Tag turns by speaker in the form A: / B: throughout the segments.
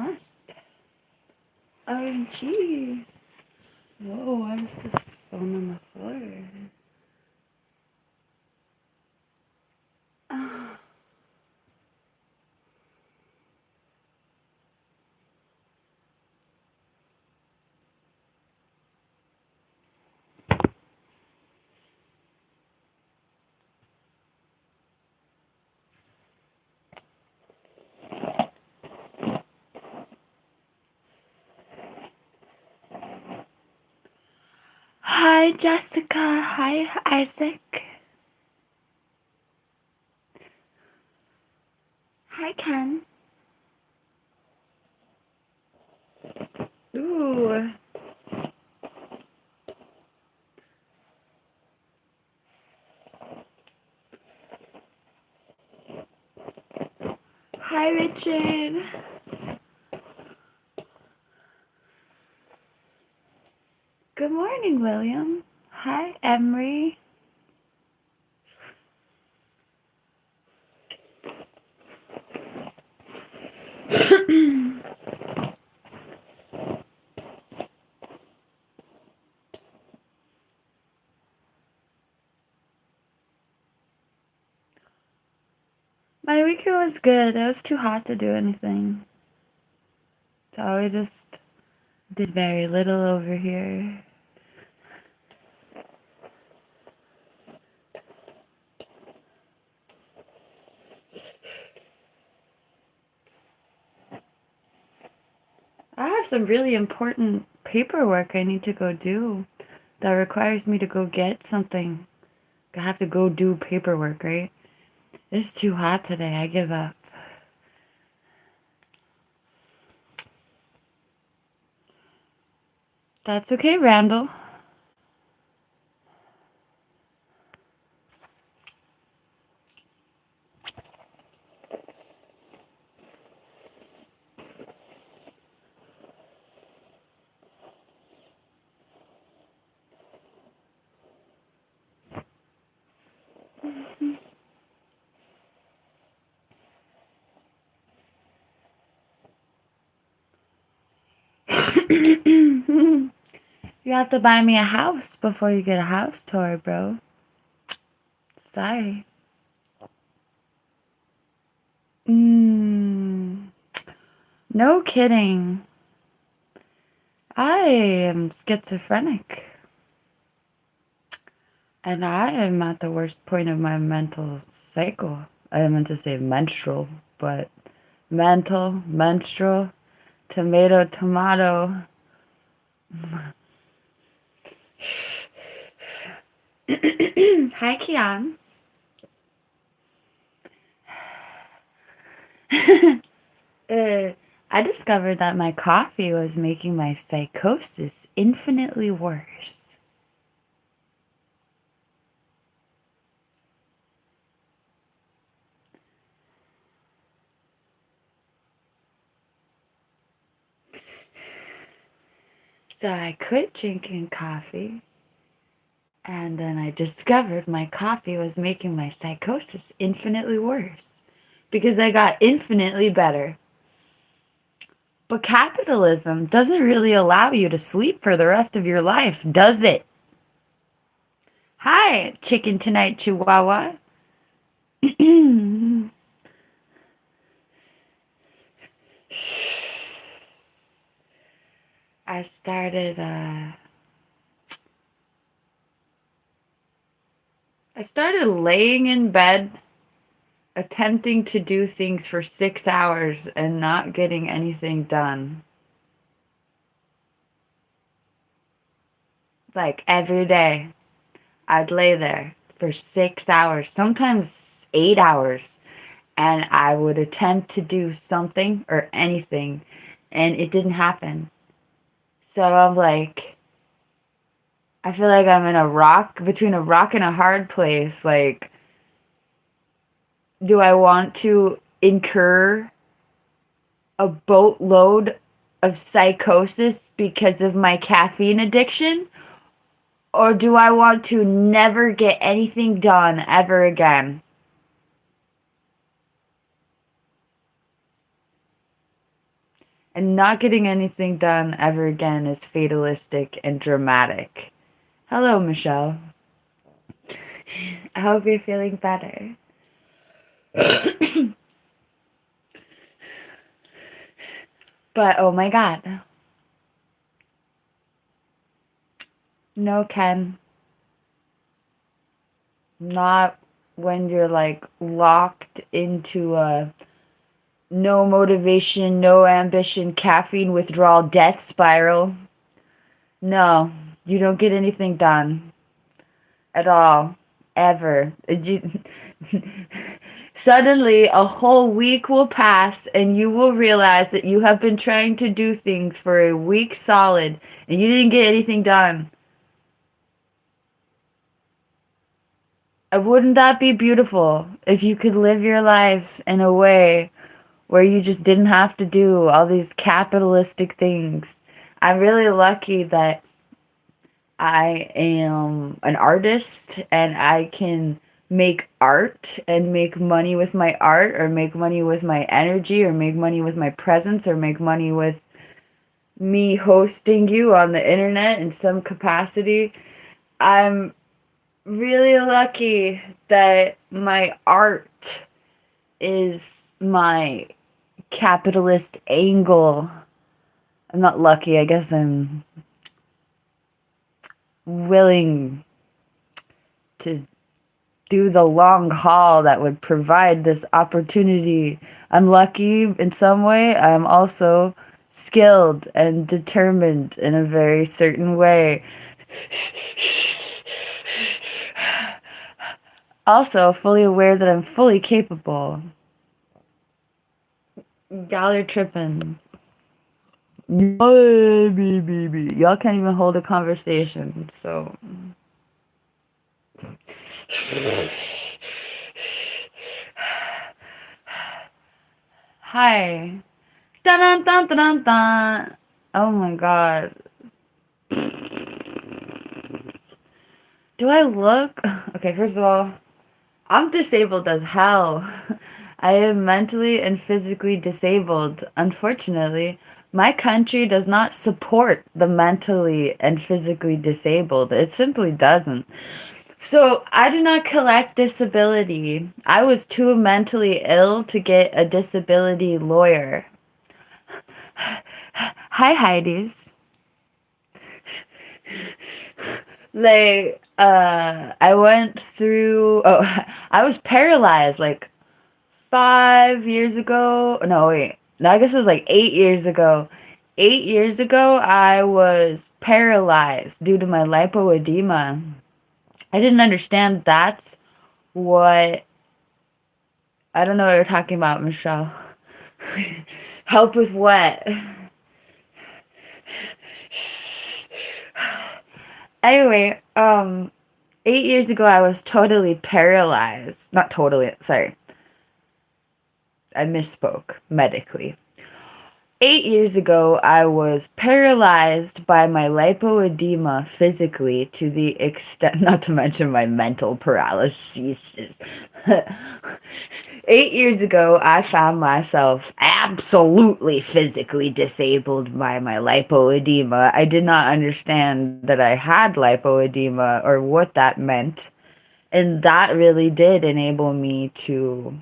A: PinkMoonLust. OMG. Whoa, why is this phone on the floor? Oh. Hi, Jessica. Hi, Isaac. Hi, Ken. Ooh. Hi, Richard. Good morning, William. Hi, Emery. My weekend was good. It was too hot to do anything. So we just did very little over here. I have some really important paperwork I need to go do that requires me to go get something. I have to go do paperwork, right? It's too hot today. I give up. That's okay, Randall. You have to buy me a house before you get a house tour, bro. Sorry. No kidding. I am schizophrenic. And I am at the worst point of my mental cycle. I meant to say menstrual, but mental, menstrual, tomato, tomato. Hi, Kian. I discovered that my coffee was making my psychosis infinitely worse. So I quit drinking coffee, and then I discovered my coffee was making my psychosis infinitely worse because I got infinitely better. But capitalism doesn't really allow you to sleep for the rest of your life, does it? Hi, Chicken Tonight Chihuahua. I started laying in bed, attempting to do things for 6 hours and not getting anything done. Like every day, I'd lay there for 6 hours, sometimes 8 hours, and I would attempt to do something or anything, and it didn't happen. So I'm like, I feel like I'm between a rock and a hard place. Like, do I want to incur a boatload of psychosis because of my caffeine addiction? Or do I want to never get anything done ever again? And not getting anything done ever again is fatalistic and dramatic. Hello, Michelle. I hope you're feeling better. But oh my god. No, Ken. Not when you're like locked into a no motivation, no ambition, caffeine withdrawal death spiral. No, you don't get anything done at all. Ever. Suddenly, a whole week will pass, and you will realize that you have been trying to do things for a week solid, and you didn't get anything done. Wouldn't that be beautiful if you could live your life in a way where you just didn't have to do all these capitalistic things? I'm really lucky that I am an artist and I can make art and make money with my art, or make money with my energy, or make money with my presence, or make money with me hosting you on the internet in some capacity. I'm really lucky that my art is my capitalist angle. I'm not lucky, I guess I'm willing to do the long haul that would provide this opportunity. I'm lucky in some way. I'm also skilled and determined in a very certain way. Also, fully aware that I'm fully capable. Y'all are tripping. Y'all can't even hold a conversation, so. Hi. Dun dun dun dun dun. Oh my god. Do I look? Okay, first of all, I'm disabled as hell. I am mentally and physically disabled. Unfortunately, my country does not support the mentally and physically disabled. It simply doesn't. So, I do not collect disability. I was too mentally ill to get a disability lawyer. Hi, Heidi's. Like, I went through. Oh, I was paralyzed like 5 years ago. No, wait. No, I guess it was like 8 years ago. 8 years ago, I was paralyzed due to my lipoedema. I didn't understand that's what. I don't know what you're talking about, Michelle. Help with what? Anyway, 8 years ago, I was totally paralyzed. Not totally, sorry. I misspoke medically. 8 years ago, I was paralyzed by my lipoedema physically to the extent, not to mention my mental paralysis. 8 years ago, I found myself absolutely physically disabled by my lipoedema. I did not understand that I had lipoedema or what that meant. And that really did enable me to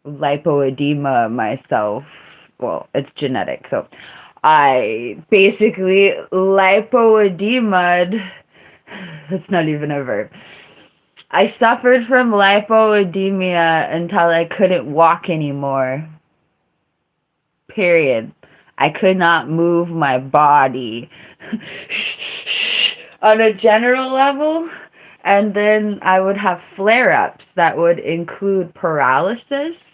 A: lipoedema myself. Well, it's genetic, so I basically lipoedemaed. That's not even a verb. I suffered from lipoedemia until I couldn't walk anymore. Period. I could not move my body on a general level. And then I would have flare-ups that would include paralysis.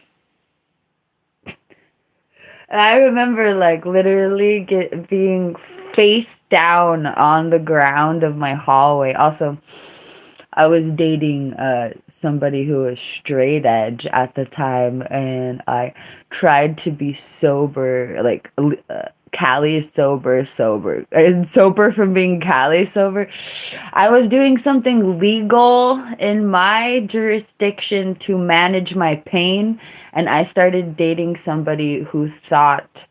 A: And I remember like literally being face down on the ground of my hallway. Also, I was dating somebody who was straight edge at the time, and I tried to be sober, like Cali sober, and sober from being Cali sober. I was doing something legal in my jurisdiction to manage my pain, and I started dating somebody who thought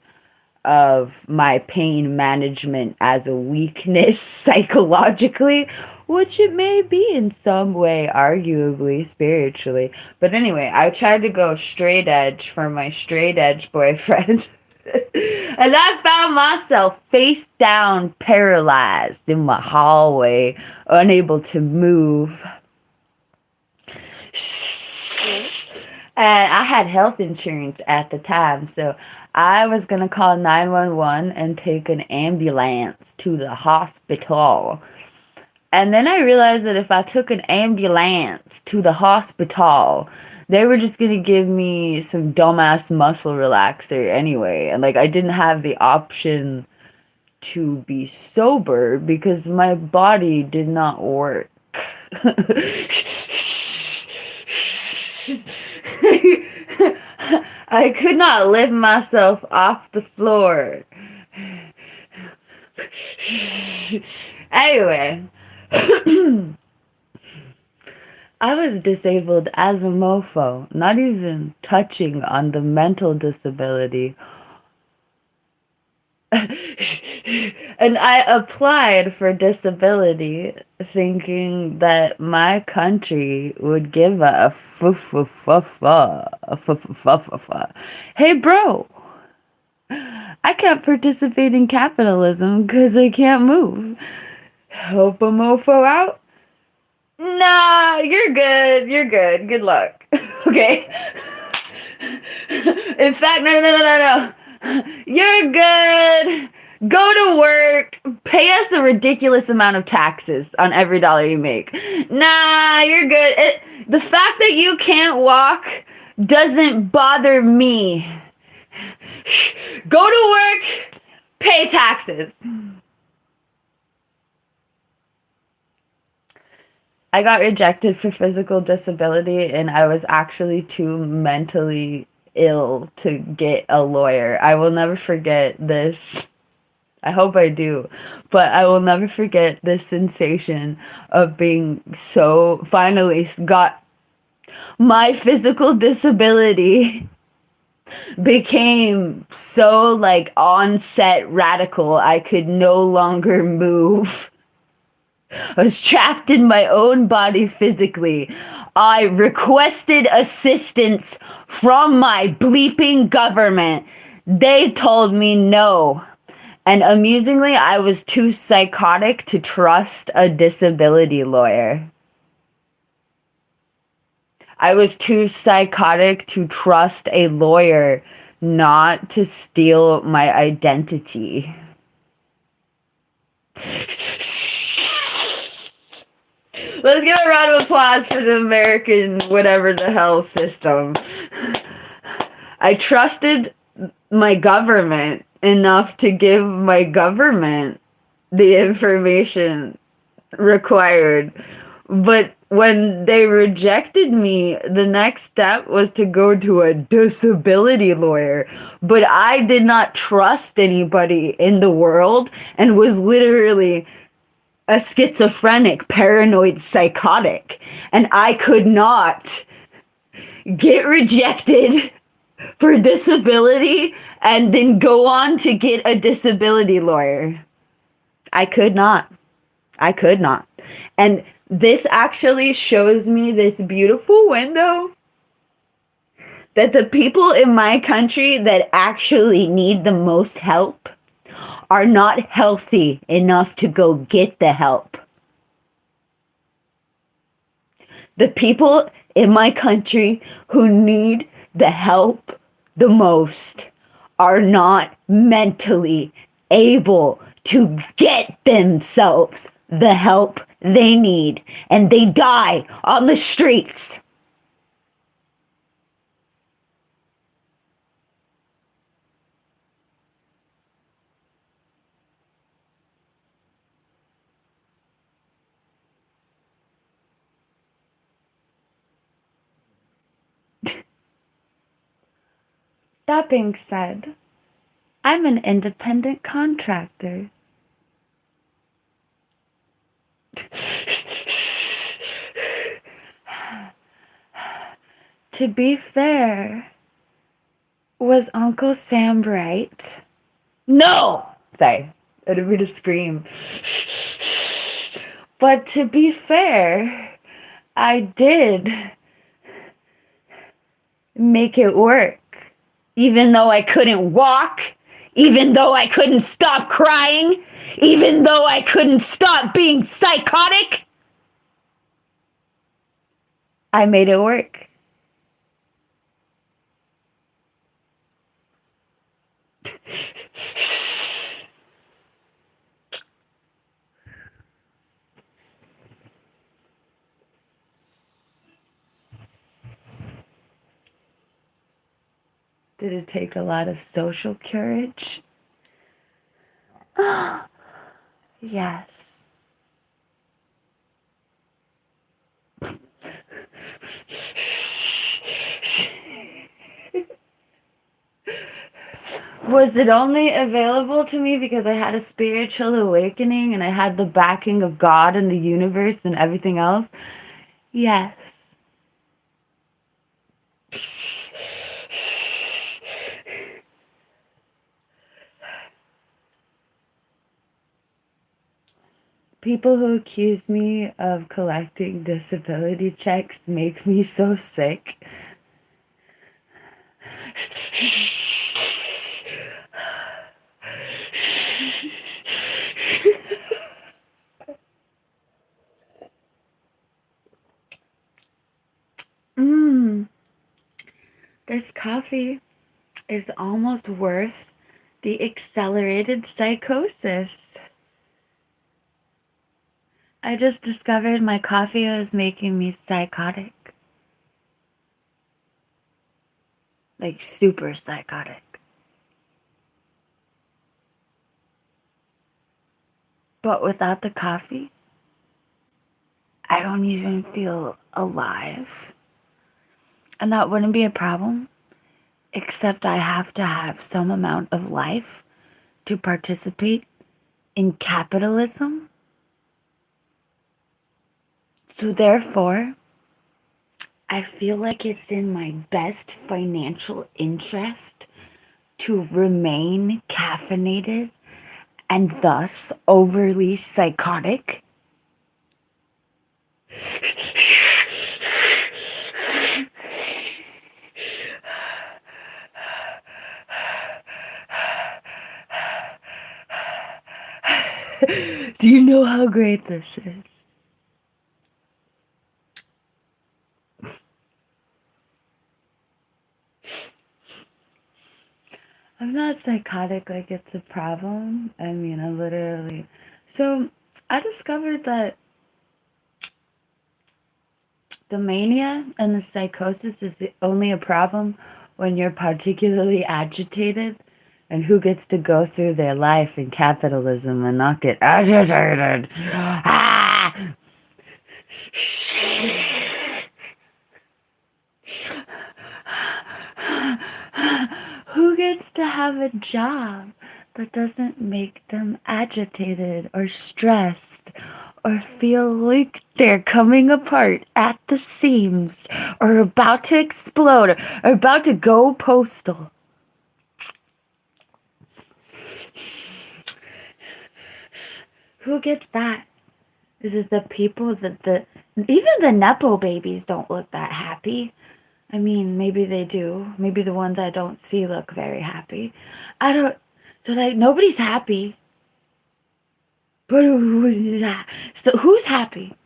A: of my pain management as a weakness psychologically, which it may be in some way, arguably, spiritually. But anyway, I tried to go straight edge for my straight edge boyfriend. And I found myself face down, paralyzed in my hallway, unable to move. And I had health insurance at the time, so I was gonna call 911 and take an ambulance to the hospital. And then I realized that if I took an ambulance to the hospital, they were just gonna give me some dumbass muscle relaxer anyway. And like, I didn't have the option to be sober because my body did not work. I could not lift myself off the floor. Anyway, I was disabled as a mofo, not even touching on the mental disability. And I applied for disability thinking that my country would give a hey bro, I can't participate in capitalism because I can't move. Help a mofo out? Nah, you're good. You're good. Good luck. Okay. In fact, no. You're good. Go to work. Pay us a ridiculous amount of taxes on every dollar you make. Nah, you're good. The fact that you can't walk doesn't bother me. Go to work. Pay taxes. I got rejected for physical disability, and I was actually too mentally ill to get a lawyer. I will never forget this. I hope I do, but I will never forget this sensation of being so finally got my physical disability became so like on-set radical I could no longer move. I was trapped in my own body physically. I requested assistance from my bleeping government. They told me no. And amusingly, I was too psychotic to trust a disability lawyer. I was too psychotic to trust a lawyer not to steal my identity. Let's give a round of applause for the American whatever the hell system. I trusted my government enough to give my government the information required. But when they rejected me, the next step was to go to a disability lawyer. But I did not trust anybody in the world and was literally a schizophrenic, paranoid, psychotic. And I could not get rejected for disability and then go on to get a disability lawyer. I could not. And this actually shows me this beautiful window that the people in my country that actually need the most help are not healthy enough to go get the help. The people in my country who need the help the most are not mentally able to get themselves the help they need, and they die on the streets. That being said, I'm an independent contractor. To be fair, was Uncle Sam right? No! Sorry. I didn't mean to scream. But to be fair, I did make it work. Even though I couldn't walk, even though I couldn't stop crying, even though I couldn't stop being psychotic, I made it work. Did it take a lot of social courage? Yes. Was it only available to me because I had a spiritual awakening and I had the backing of God and the universe and everything else? Yes. People who accuse me of collecting disability checks make me so sick. This coffee is almost worth the accelerated psychosis. I just discovered my coffee was making me psychotic. Like super psychotic. But without the coffee, I don't even feel alive. And that wouldn't be a problem, except I have to have some amount of life to participate in capitalism. So therefore, I feel like it's in my best financial interest to remain caffeinated and thus overly psychotic. Do you know how great this is? I'm not psychotic like it's a problem. I mean, I literally... So, I discovered that the mania and the psychosis is only a problem when you're particularly agitated. And who gets to go through their life in capitalism and not get agitated? Ah! Who gets to have a job that doesn't make them agitated or stressed or feel like they're coming apart at the seams or about to explode or about to go postal? Who gets that? Is it the people that even the Nepo babies don't look that happy? I mean, maybe they do. Maybe the ones I don't see look very happy. I don't... So, like, nobody's happy. But so who's happy?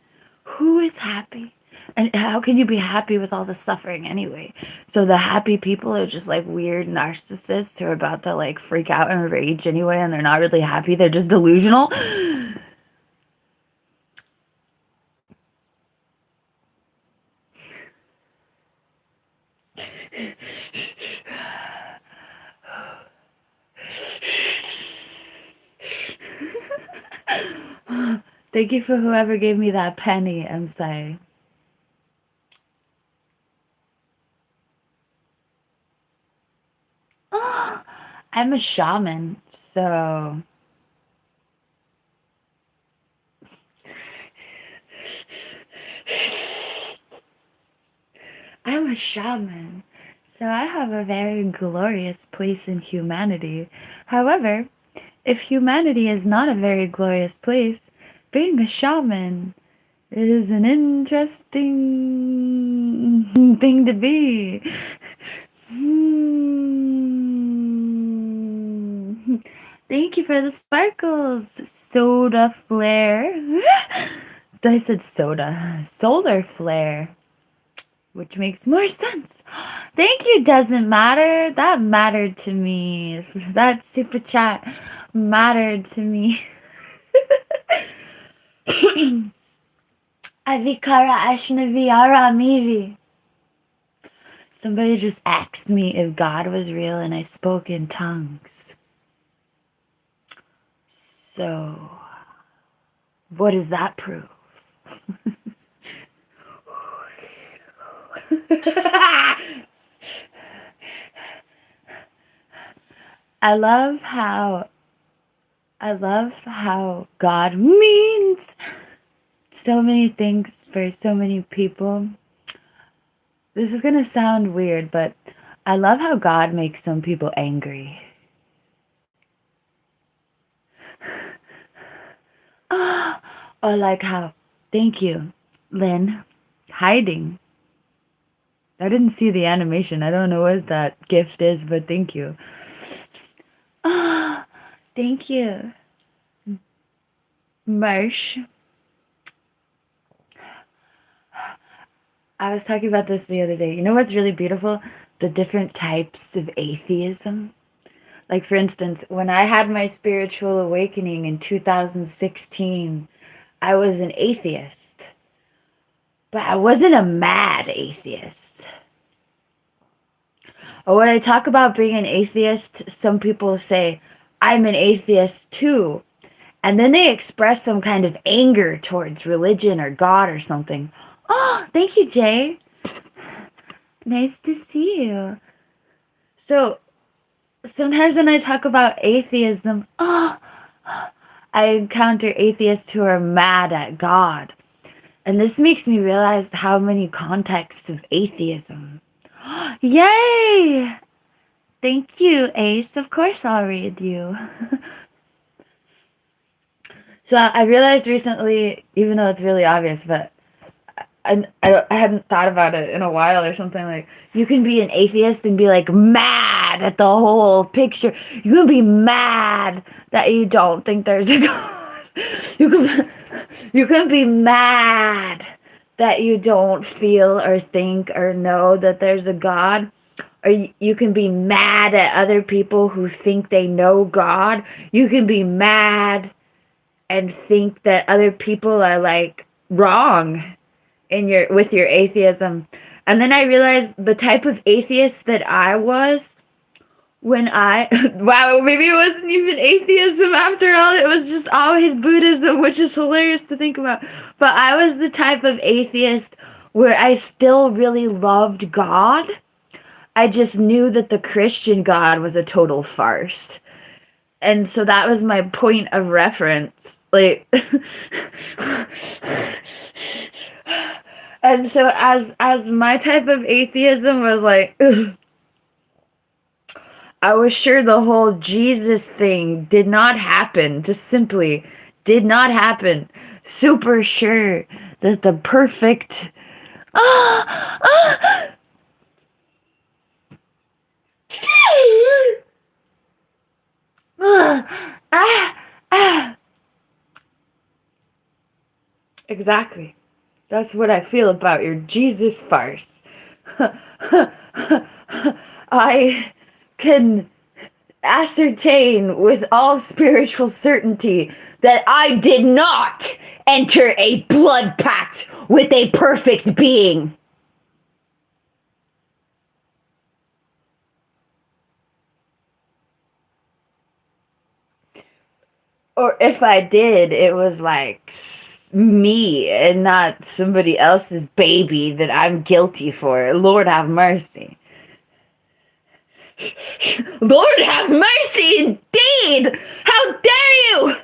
A: Who is happy? And how can you be happy with all the suffering anyway? So the happy people are just like weird narcissists who are about to like freak out and rage anyway, and they're not really happy. They're just delusional. Thank you for whoever gave me that penny, I'm sorry. I'm a shaman, so... I'm a shaman, So I have a very glorious place in humanity. However, if humanity is not a very glorious place, being a shaman is an interesting thing to be. Thank you for the sparkles, soda flare. I said soda. Solar flare, which makes more sense. Thank you, doesn't matter. That mattered to me. That super chat mattered to me. Avikara Ashnaviara Mivi. Somebody just asked me if God was real and I spoke in tongues. So, what does that prove? I love how God means so many things for so many people. This is gonna sound weird, but I love how God makes some people angry. Or like how, thank you, Lynn, hiding. I didn't see the animation. I don't know what that gift is, but thank you. Thank you, Marsh. I was talking about this the other day. You know what's really beautiful? The different types of atheism. Like, for instance, when I had my spiritual awakening in 2016, I was an atheist. But I wasn't a mad atheist. Or when I talk about being an atheist, some people say, I'm an atheist too. And then they express some kind of anger towards religion or God or something. Oh, thank you, Jay. Nice to see you. So, sometimes when I talk about atheism, I encounter atheists who are mad at God. And this makes me realize how many contexts of atheism. Yay! Thank you, Ace. Of course I'll read you. So I realized recently, even though it's really obvious, but I hadn't thought about it in a while or something, like, you can be an atheist and be like mad at the whole picture. You can be mad that you don't think there's a God. You can be mad that you don't feel or think or know that there's a God. Or you can be mad at other people who think they know God. You can be mad and think that other people are like wrong with your atheism. And then I realized the type of atheist that I was when wow, maybe it wasn't even atheism after all. It was just always Buddhism, which is hilarious to think about. But I was the type of atheist where I still really loved God. I just knew that the Christian God was a total farce. And so that was my point of reference. Like, and so as my type of atheism was like, ugh, I was sure the whole Jesus thing did not happen. Just simply did not happen. Super sure that the perfect Exactly. That's what I feel about your Jesus farce. I can ascertain with all spiritual certainty that I did not enter a blood pact with a perfect being. Or if I did, it was like me and not somebody else's baby that I'm guilty for. Lord have mercy. Lord have mercy indeed! How dare you!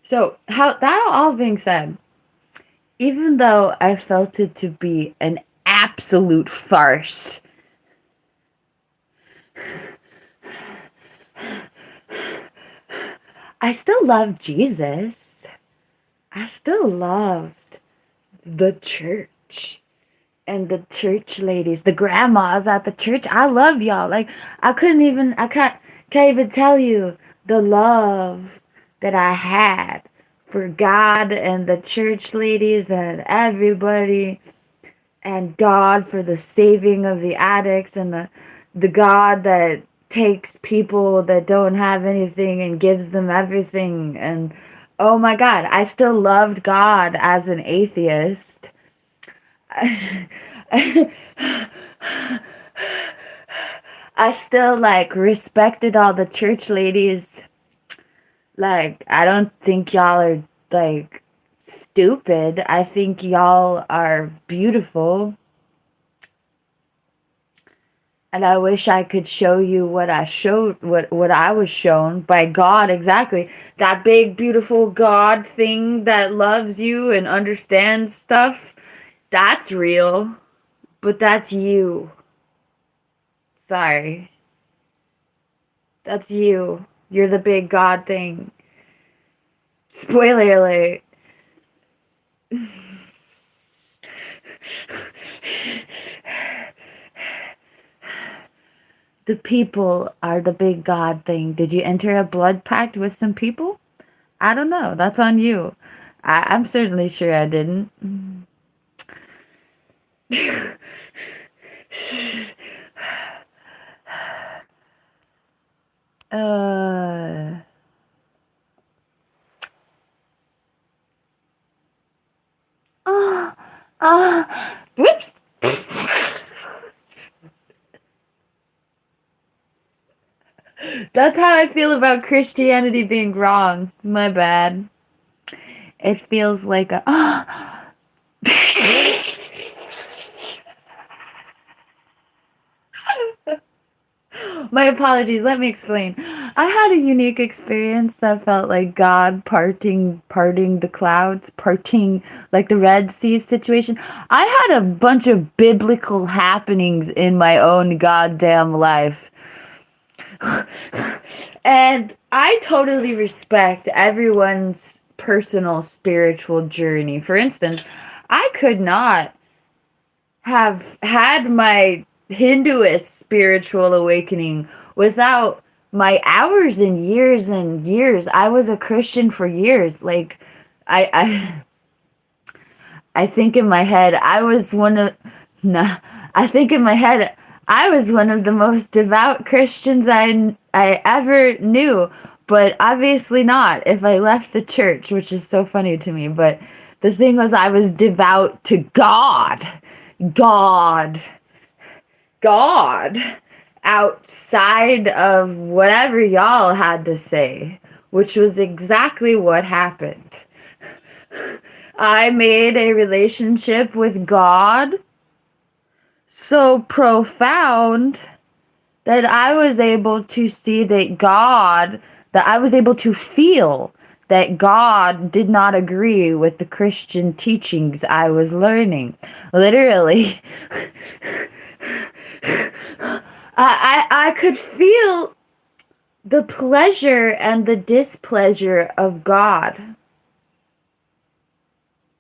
A: So, how that all being said, even though I felt it to be an absolute farce, I still loved Jesus. I still loved the church and the church ladies, the grandmas at the church. I love y'all. Like, I can't even tell you the love that I had for God and the church ladies and everybody, and God for the saving of the addicts, and the God that takes people that don't have anything and gives them everything. And oh my God, I still loved God as an atheist. I still like respected all the church ladies. Like, I don't think y'all are like stupid. I think y'all are beautiful. And I wish I could show you what I was shown by God exactly. That big beautiful God thing that loves you and understands stuff. That's real. But that's you. Sorry. That's you. You're the big God thing. Spoiler alert. The people are the big God thing. Did you enter a blood pact with some people? I don't know. That's on you. I'm certainly sure I didn't. uh. Oh. Oh. Whoops. That's how I feel about Christianity being wrong. My bad. It feels like a. My apologies, let me explain. I had a unique experience that felt like God parting the clouds, parting like the Red Sea situation. I had a bunch of biblical happenings in my own goddamn life. And I totally respect everyone's personal spiritual journey. For instance, I could not have had my Hinduist spiritual awakening without my hours and years and years. I was a Christian for years. Like, I I think in my head I was one of nah, I think in my head I was one of the most devout Christians I ever knew, but obviously not if I left the church, which is so funny to me. But the thing was, I was devout to God. God. God. Outside of whatever y'all had to say, which was exactly what happened. I made a relationship with God so profound that I was able to see that I was able to feel that God did not agree with the Christian teachings I was learning. Literally, I could feel the pleasure and the displeasure of God,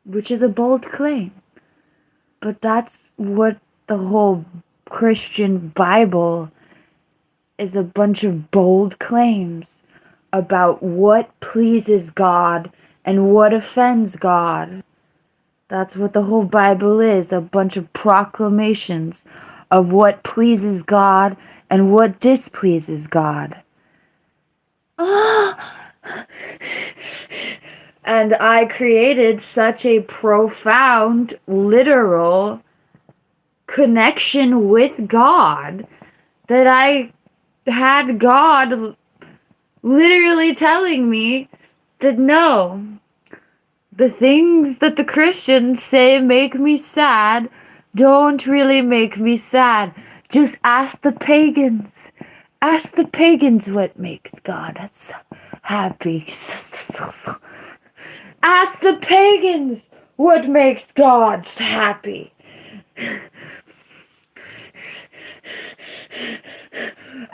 A: which is a bold claim. But that's what the whole Christian Bible is, a bunch of bold claims about what pleases God and what offends God. That's what the whole Bible is, a bunch of proclamations of what pleases God and what displeases God. And I created such a profound, literal connection with God that I had God literally telling me that no, the things that the Christians say make me sad don't really make me sad. Just ask the pagans. Ask the pagans what makes God happy. Ask the pagans what makes gods happy.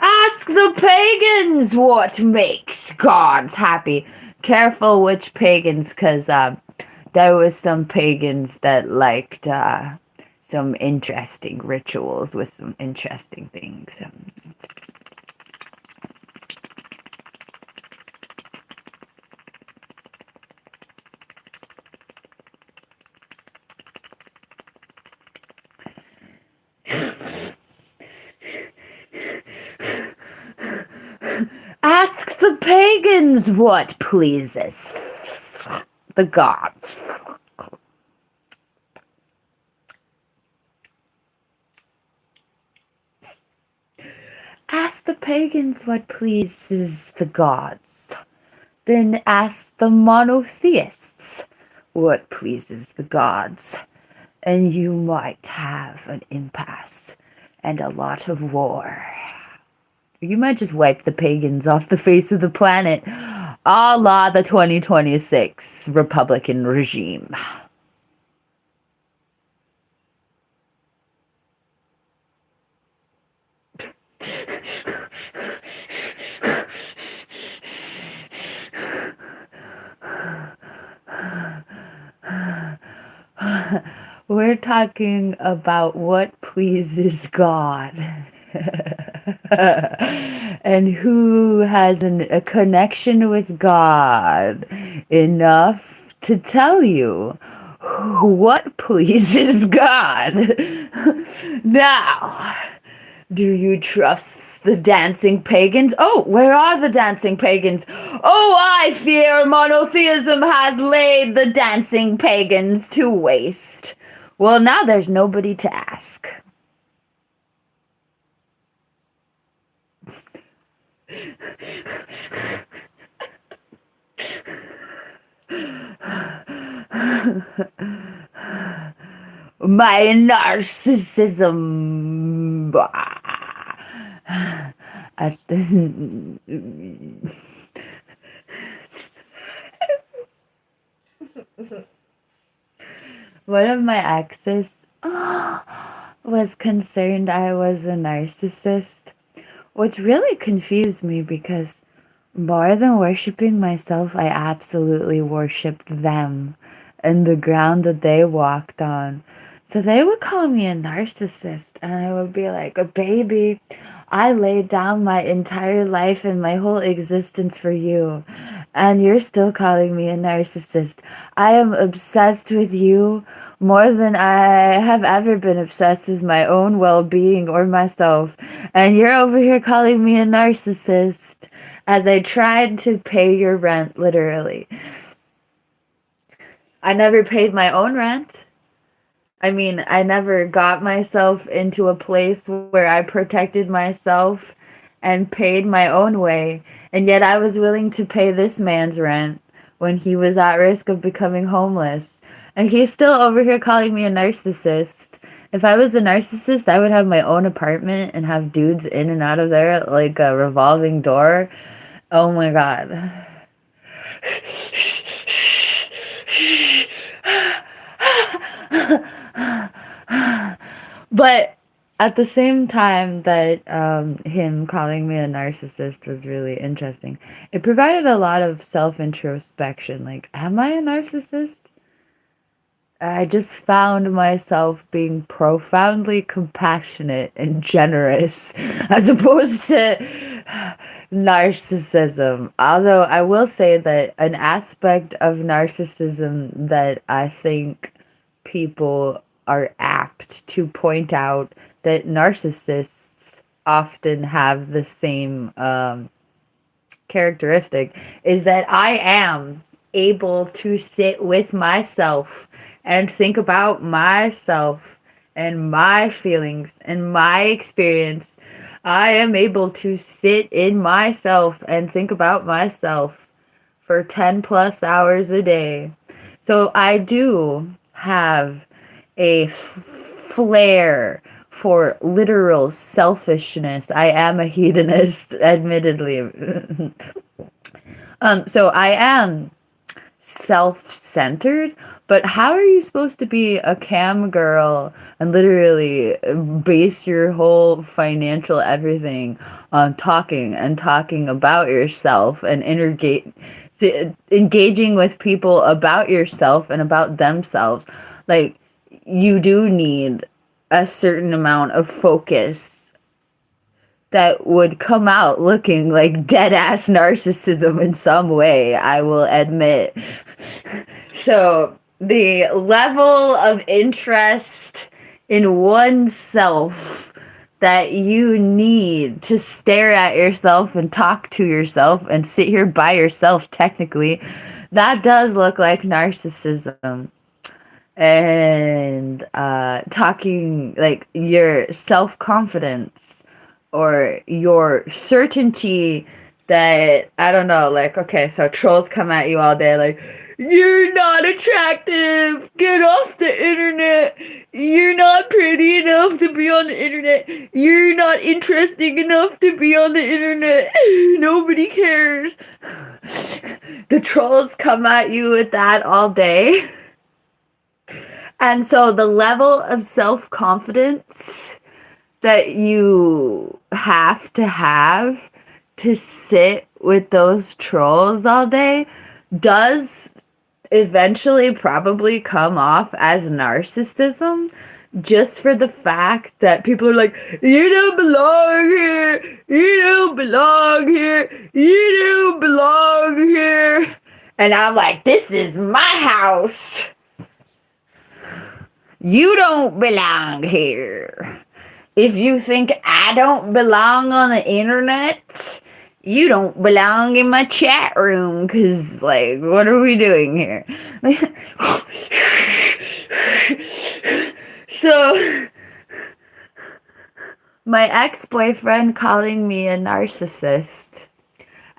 A: Ask the pagans what makes gods happy. Careful which pagans, because there was some pagans that liked some interesting rituals with some interesting things. Ask the pagans what pleases the gods. Ask the pagans what pleases the gods. Then ask the monotheists what pleases the gods. And you might have an impasse and a lot of war. You might just wipe the pagans off the face of the planet, a la the 2026 Republican regime. We're talking about what pleases God. And who has a connection with God enough to tell you what pleases God. Now, do you trust the dancing pagans? Oh, where are the dancing pagans? Oh, I fear monotheism has laid the dancing pagans to waste. Well, now there's nobody to ask. My narcissism. One of my exes was concerned I was a narcissist, which really confused me because more than worshiping myself, I absolutely worshipped them and the ground that they walked on. So they would call me a narcissist, and I would be like, baby, I laid down my entire life and my whole existence for you, and you're still calling me a narcissist. I am obsessed with you more than I have ever been obsessed with my own well-being or myself, and you're over here calling me a narcissist as I tried to pay your rent, literally. I never paid my own rent. I mean, I never got myself into a place where I protected myself and paid my own way, and yet I was willing to pay this man's rent when he was at risk of becoming homeless. And he's still over here calling me a narcissist. If I was a narcissist, I would have my own apartment and have dudes in and out of there like a revolving door. Oh my God. But at the same time that him calling me a narcissist was really interesting, it provided a lot of self-introspection. Like, am I a narcissist? I just found myself being profoundly compassionate and generous as opposed to narcissism. Although I will say that an aspect of narcissism that I think people are apt to point out that narcissists often have the same characteristic is that I am able to sit with myself and think about myself and my feelings and my experience. I am able to sit in myself and think about myself for 10 plus hours a day. So I do have a flair for literal selfishness. I am a hedonist, admittedly. So I am self-centered, but how are you supposed to be a cam girl and literally base your whole financial everything on talking and talking about yourself and engaging with people about yourself and about themselves? Like, you do need a certain amount of focus that would come out looking like dead ass narcissism in some way, I will admit. So, the level of interest in oneself that you need to stare at yourself and talk to yourself and sit here by yourself, technically, that does look like narcissism. And talking like your self confidence or your certainty that, I don't know, like, okay, so trolls come at you all day like, you're not attractive, get off the internet, you're not pretty enough to be on the internet, you're not interesting enough to be on the internet, nobody cares. The trolls come at you with that all day. And so the level of self-confidence that you have to sit with those trolls all day does eventually probably come off as narcissism, just for the fact that people are like, you don't belong here, you don't belong here, you don't belong here. And I'm like, this is my house. You don't belong here. If you think I don't belong on the internet, you don't belong in my chat room, because, like, what are we doing here? So, my ex-boyfriend calling me a narcissist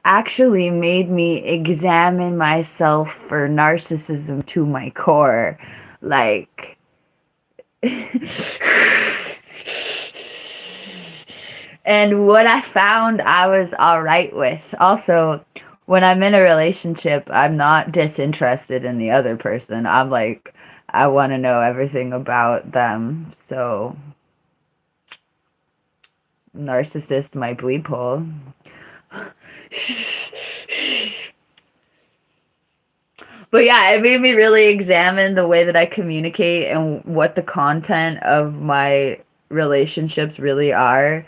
A: actually made me examine myself for narcissism to my core. Like, and what I found I was all right with. Also, when I'm in a relationship, I'm not disinterested in the other person. I'm like, I want to know everything about them. So, narcissist, my bleep hole. But yeah, it made me really examine the way that I communicate and what the content of my relationships really are,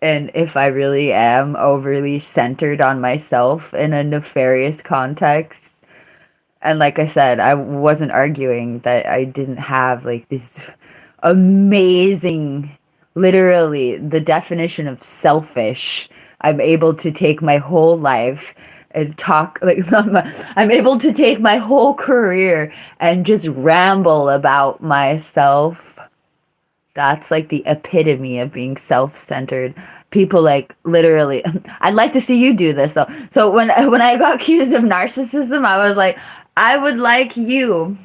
A: and if I really am overly centered on myself in a nefarious context. And like I said, I wasn't arguing that I didn't have like this amazing, literally the definition of selfish. I'm able to take my whole life and talk like I'm able to take my whole career and just ramble about myself. That's like the epitome of being self-centered. People like literally I'd like to see you do this though. So when I got accused of narcissism, I was like, I would like you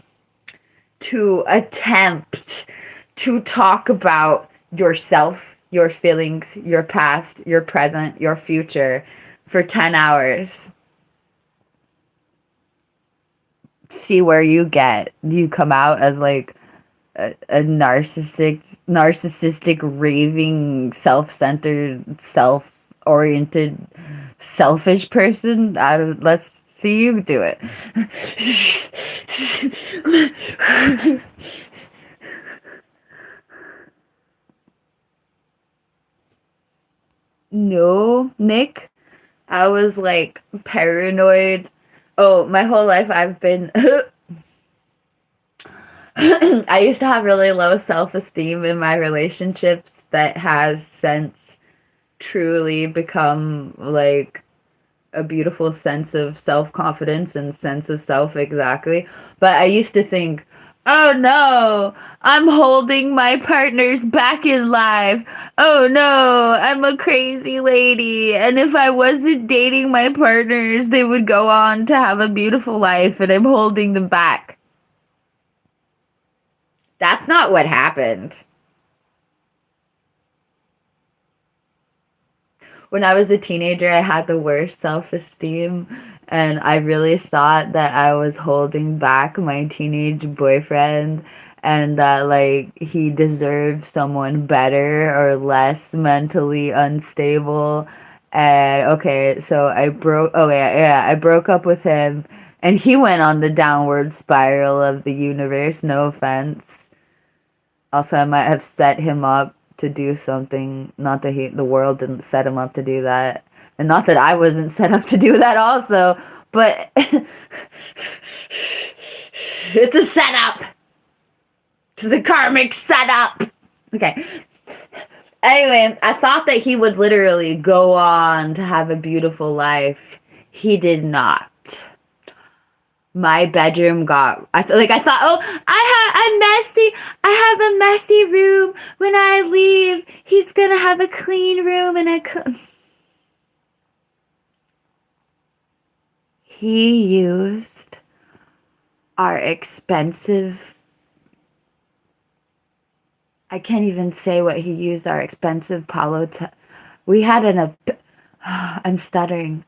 A: to attempt to talk about yourself, your feelings, your past, your present, your future for 10 hours. See where you get. Do you come out as like a narcissistic, raving, self-centered, self-oriented, selfish person? Let's see you do it. No, Nick, I was like paranoid. Oh, my whole life I've been I used to have really low self-esteem in my relationships that has since truly become like a beautiful sense of self-confidence and sense of self, exactly. But I used to think, oh no, I'm holding my partners back in life. Oh no, I'm a crazy lady. And if I wasn't dating my partners, they would go on to have a beautiful life and I'm holding them back. That's not what happened. When I was a teenager, I had the worst self-esteem, And I really thought that I was holding back my teenage boyfriend and that like he deserved someone better or less mentally unstable. And okay, so I broke up with him and he went on the downward spiral of the universe, no offense. Also, I might have set him up to do something. Not that the world didn't set him up to do that. And not that I wasn't set up to do that also. But it's a setup. It's a karmic setup. Okay. Anyway, I thought that he would literally go on to have a beautiful life. He did not. My bedroom got I thought, oh, I'm messy. I have a messy room. When I leave, he's gonna have a clean room he used our expensive, I can't even say what he used, our expensive we had I'm stuttering.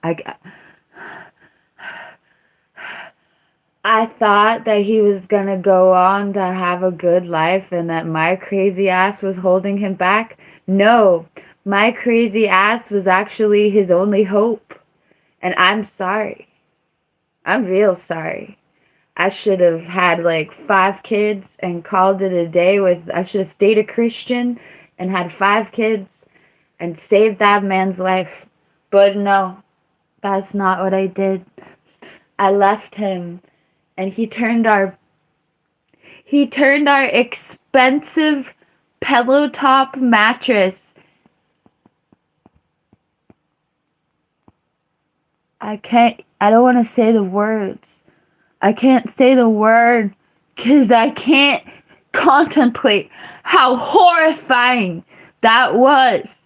A: I thought that he was gonna go on to have a good life and that my crazy ass was holding him back. No, my crazy ass was actually his only hope. And I'm sorry. I'm real sorry. I should have had like 5 kids and called it a day I should have stayed a Christian and had 5 kids and saved that man's life. But no, that's not what I did. I left him and he turned our expensive pillow top mattress. I don't want to say the words. I can't say the word because I can't contemplate how horrifying that was.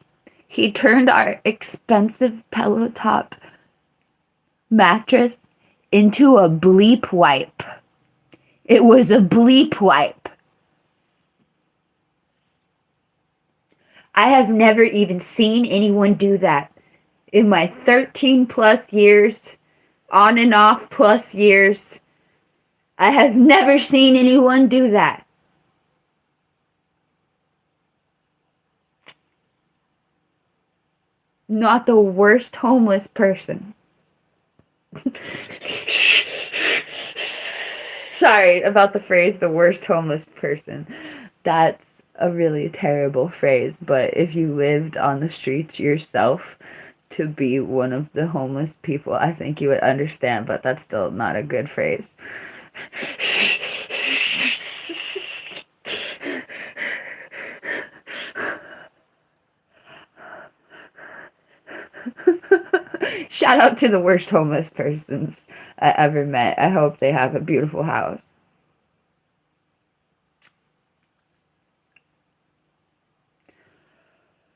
A: He turned our expensive pillow top mattress into a bleep wipe. It was a bleep wipe. I have never even seen anyone do that in my 13 plus years, on and off plus years. I have never seen anyone do that. Not the worst homeless person. Sorry about the phrase, the worst homeless person. That's a really terrible phrase, but if you lived on the streets yourself to be one of the homeless people, I think you would understand, but that's still not a good phrase. Shout out to the worst homeless persons I ever met. I hope they have a beautiful house.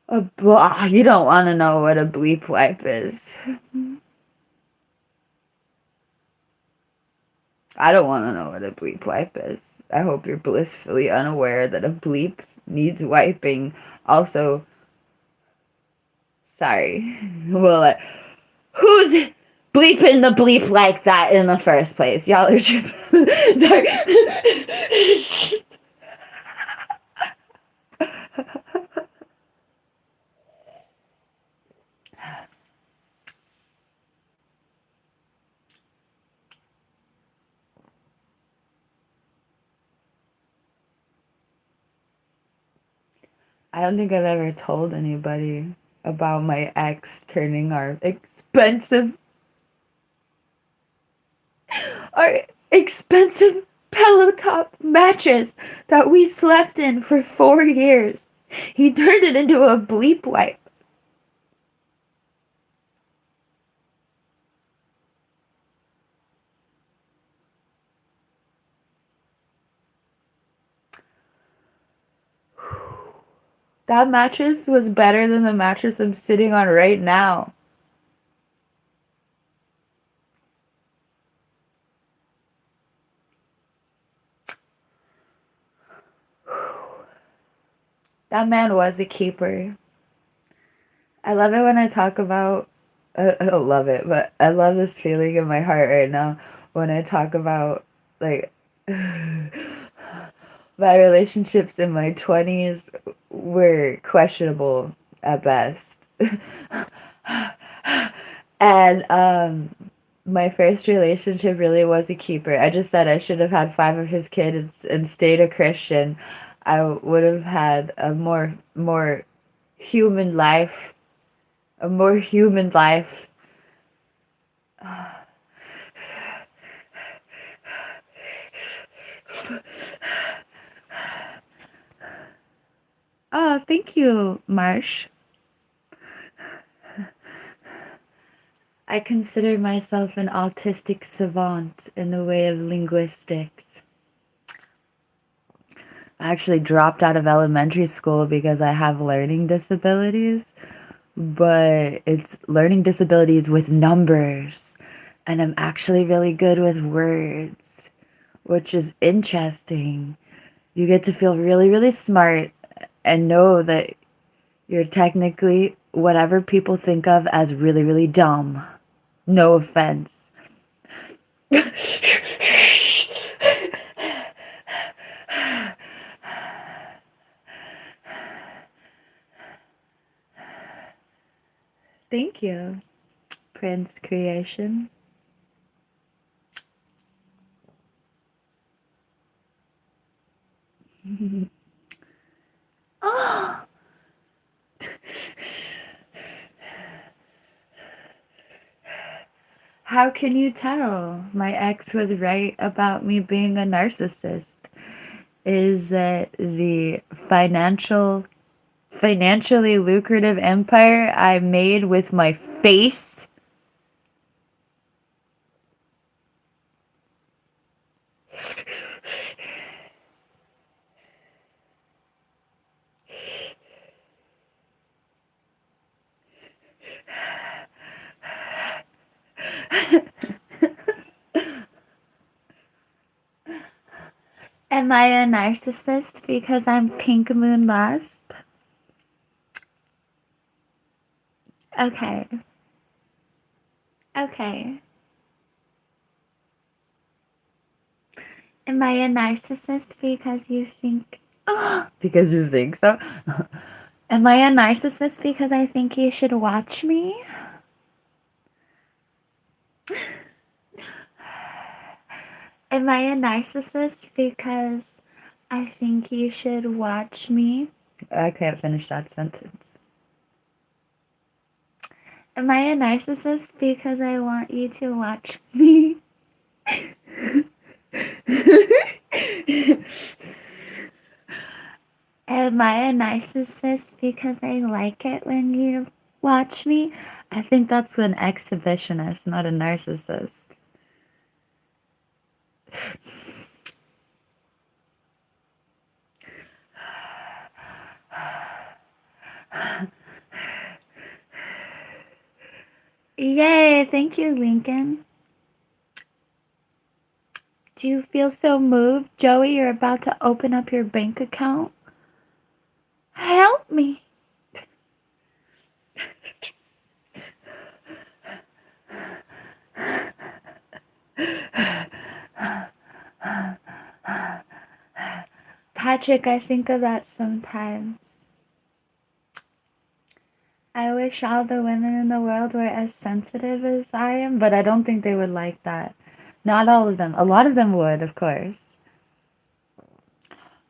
A: You don't want to know what a bleep wipe is. I don't want to know what a bleep wipe is. I hope you're blissfully unaware that a bleep needs wiping. Also, sorry. Well, who's bleeping the bleep like that in the first place? Y'all are tripping. Sorry. I don't think I've ever told anybody about my ex turning our expensive pillow top mattress that we slept in for 4 years. He turned it into a bleep wipe. That mattress was better than the mattress I'm sitting on right now. That man was a keeper. I love it when I talk about I don't love it, but I love this feeling in my heart right now when I talk about like my relationships in my 20s were questionable at best. And my first relationship really was a keeper. I just said I should have had five of his kids and stayed a Christian. I would have had a more human life, a more human life. Oh, thank you, Marsh. I consider myself an autistic savant in the way of linguistics. I actually dropped out of elementary school because I have learning disabilities, but it's learning disabilities with numbers. And I'm actually really good with words, which is interesting. You get to feel really, really smart and know that you're technically whatever people think of as really, really dumb. No offense. Thank you, Prince Creation. Oh, how can you tell? My ex was right about me being a narcissist. Is that the financially lucrative empire I made with my face? Am I a narcissist because I'm PinkMoonLust? Okay. Okay. Am I a narcissist because you think because you think so? Am I a narcissist because I think you should watch me? Am I a narcissist because I think you should watch me? I can't finish that sentence. Am I a narcissist because I want you to watch me? Am I a narcissist because I like it when you watch me? I think that's an exhibitionist, not a narcissist. Yay, thank you, Lincoln. Do you feel so moved, Joey? You're about to open up your bank account? Help me. Patrick, I think of that sometimes. I wish all the women in the world were as sensitive as I am, but I don't think they would like that. Not all of them. A lot of them would, of course.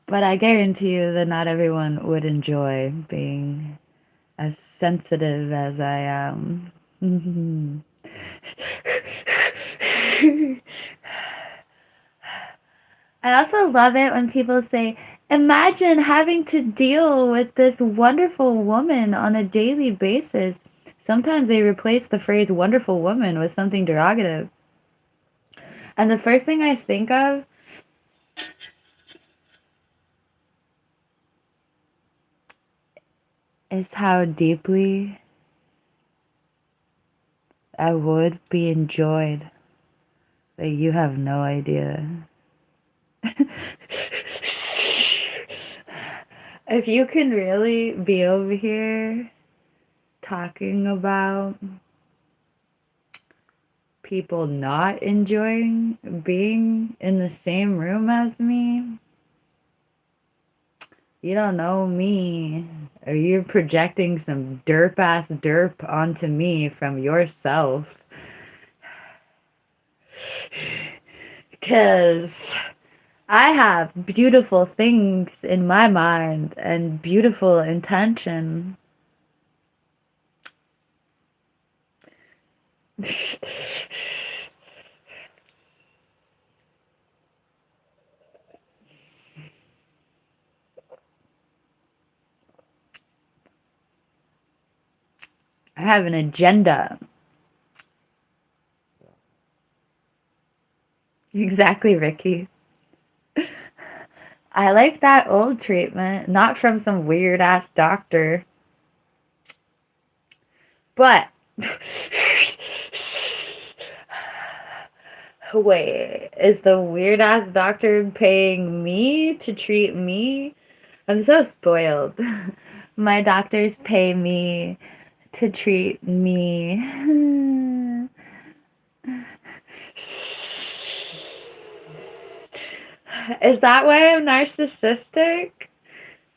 A: But I guarantee you that not everyone would enjoy being as sensitive as I am. I also love it when people say, imagine having to deal with this wonderful woman on a daily basis. Sometimes they replace the phrase wonderful woman with something derogative. And the first thing I think of is how deeply I would be enjoyed. Like, you have no idea. If you can really be over here talking about people not enjoying being in the same room as me. You don't know me. Or you're projecting some derp ass derp onto me from yourself. Because I have beautiful things in my mind and beautiful intention. I have an agenda. Exactly, Ricky. I like that old treatment, not from some weird ass doctor. But wait, is the weird ass doctor paying me to treat me? I'm so spoiled. My doctors pay me to treat me. Is that why I'm narcissistic?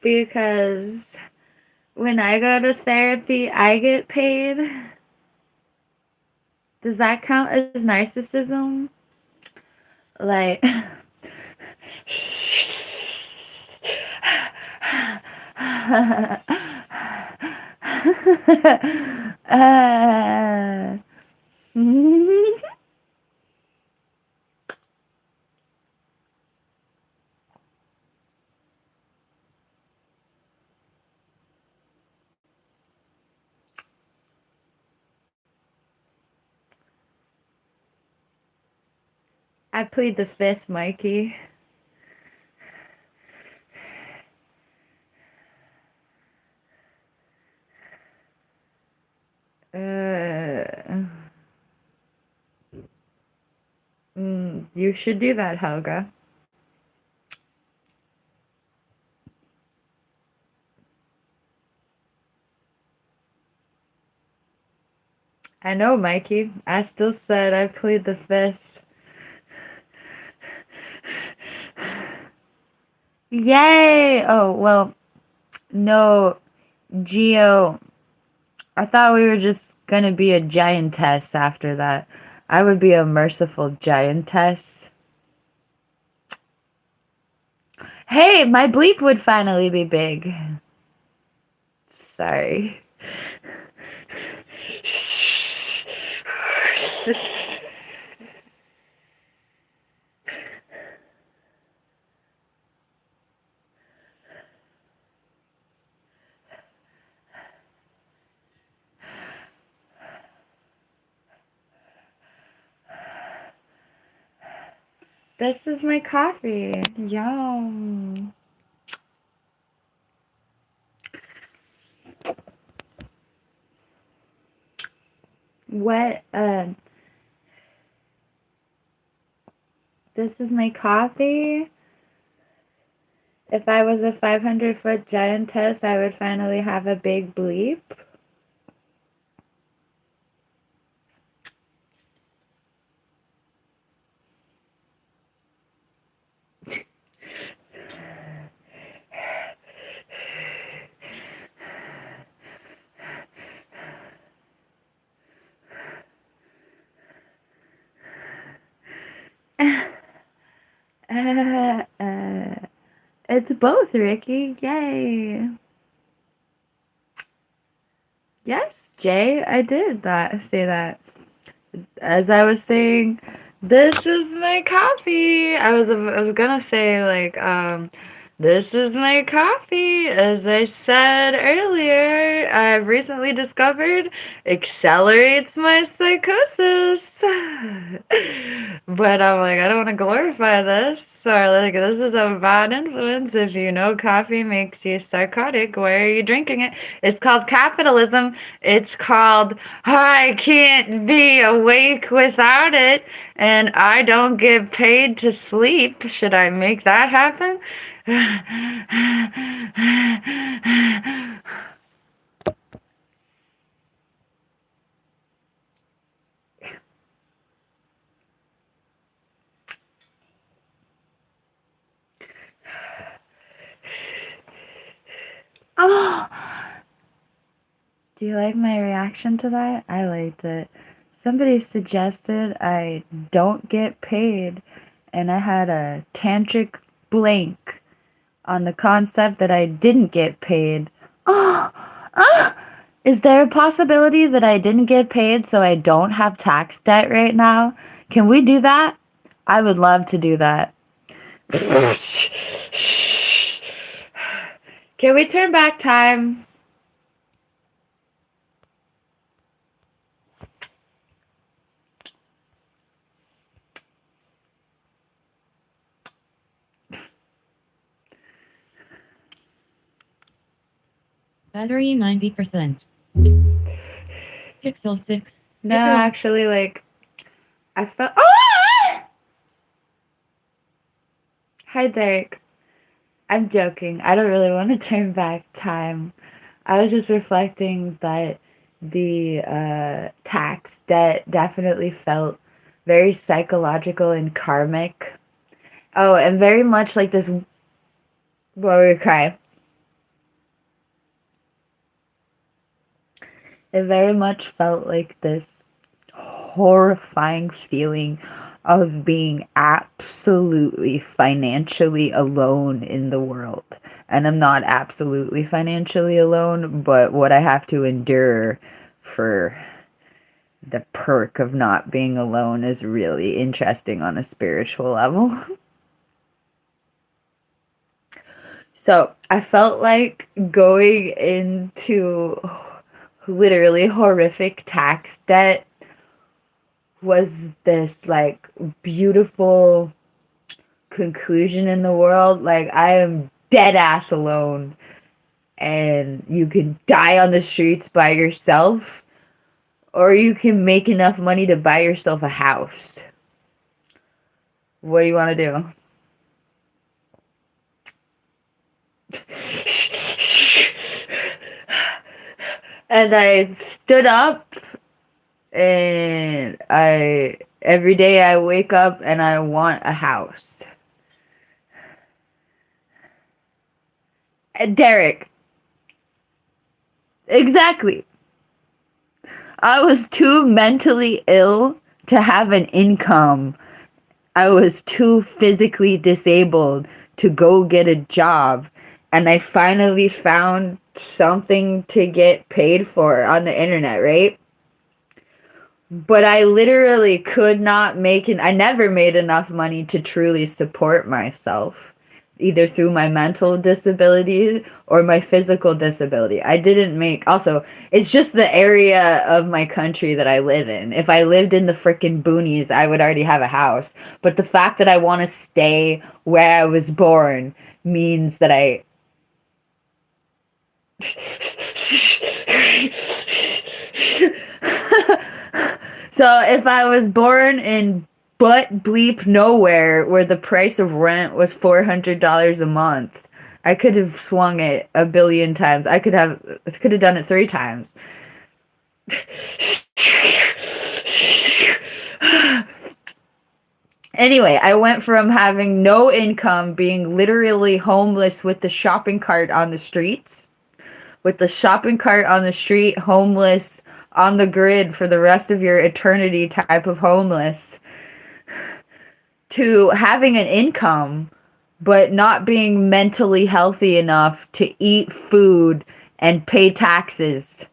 A: Because when I go to therapy, I get paid. Does that count as narcissism? Like, uh, I plead the fifth, Mikey. You should do that, Helga. I know, Mikey. I still said I plead the fifth. Yay! Oh, well, no, Geo. I thought we were just gonna be a giantess after that. I would be a merciful giantess. Hey, my bleep would finally be big. Sorry. This is my coffee. Yum. What, this is my coffee. If I was a 500-foot giantess, I would finally have a big bleep. It's both, Ricky. Yay. Yes, Jay, I did say that. As I was saying, this is my coffee. I was gonna say like this is my coffee. As I said earlier, I've recently discovered accelerates my psychosis. But I'm like, I don't want to glorify this. Or like, this is a bad influence. If you know coffee makes you psychotic, why are you drinking it? It's called capitalism. It's called I can't be awake without it, and I don't get paid to sleep. Should I make that happen? Do you like my reaction to that? I liked it. Somebody suggested I don't get paid, and I had a tantric blank on the concept that I didn't get paid. Oh, oh, is there a possibility that I didn't get paid so I don't have tax debt right now? Can we do that? I would love to do that. Can we turn back time?
B: Battery 90%. Pixel 6.
A: No, actually, like, I felt. Ah! Hi, Derek. I'm joking. I don't really want to turn back time. I was just reflecting that the tax debt definitely felt very psychological and karmic. Oh, and very much like this. Well, we cry. It very much felt like this horrifying feeling of being absolutely financially alone in the world. And I'm not absolutely financially alone, but what I have to endure for the perk of not being alone is really interesting on a spiritual level. So I felt like going into literally horrific tax debt was this like beautiful conclusion in the world. Like, I am dead ass alone, and you can die on the streets by yourself, or you can make enough money to buy yourself a house. What do you want to do? And I stood up, and every day I wake up and I want a house. And Derek, exactly. I was too mentally ill to have an income. I was too physically disabled to go get a job. And I finally found something to get paid for on the internet, right? But I literally could not I never made enough money to truly support myself, either through my mental disability or my physical disability. I didn't make, also, it's just the area of my country that I live in. If I lived in the frickin' boonies, I would already have a house. But the fact that I want to stay where I was born means that I. So if I was born in butt bleep nowhere where the price of rent was $400 a month, I could have swung it a billion times. I could have done it 3 times. Anyway, I went from having no income, being literally homeless with the shopping cart on the streets, homeless on the grid for the rest of your eternity type of homeless, to having an income but not being mentally healthy enough to eat food and pay taxes.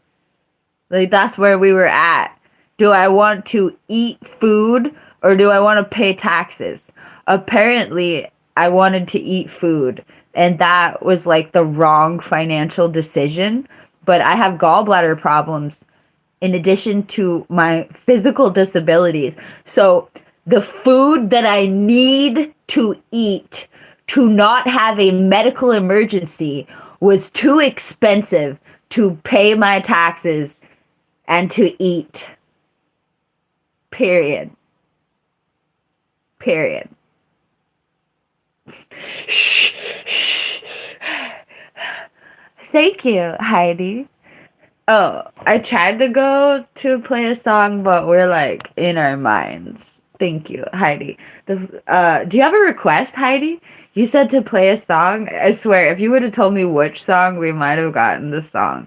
A: Like, that's where we were at. Do I want to eat food or do I want to pay taxes? Apparently, I wanted to eat food, and that was like the wrong financial decision. But I have gallbladder problems in addition to my physical disabilities. So the food that I need to eat to not have a medical emergency was too expensive to pay my taxes and to eat. Period. Thank you, Heidi. Oh, I tried to go to play a song, but we're like in our minds. Thank you, Heidi. Do you have a request, Heidi? You said to play a song. I swear, if you would have told me which song, we might have gotten the song.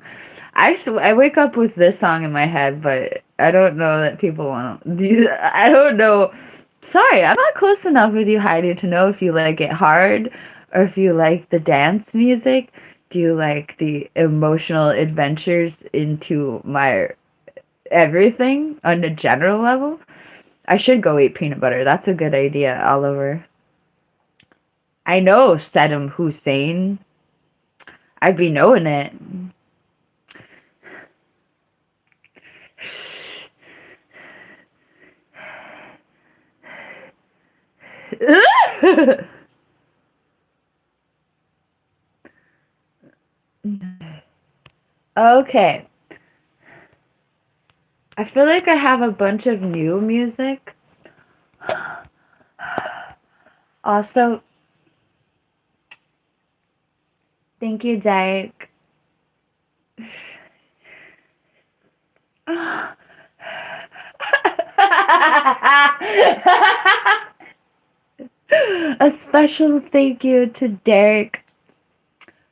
A: I wake up with this song in my head, but I don't know that people want to do. I don't know. Sorry, I'm not close enough with you, Heidi, to know if you like it hard or if you like the dance music. Do you like the emotional adventures into my everything on a general level? I should go eat peanut butter. That's a good idea, Oliver. I know Saddam Hussein. I'd be knowing it. Okay. I feel like I have a bunch of new music. Also, thank you, Dyke. A special thank you to Derek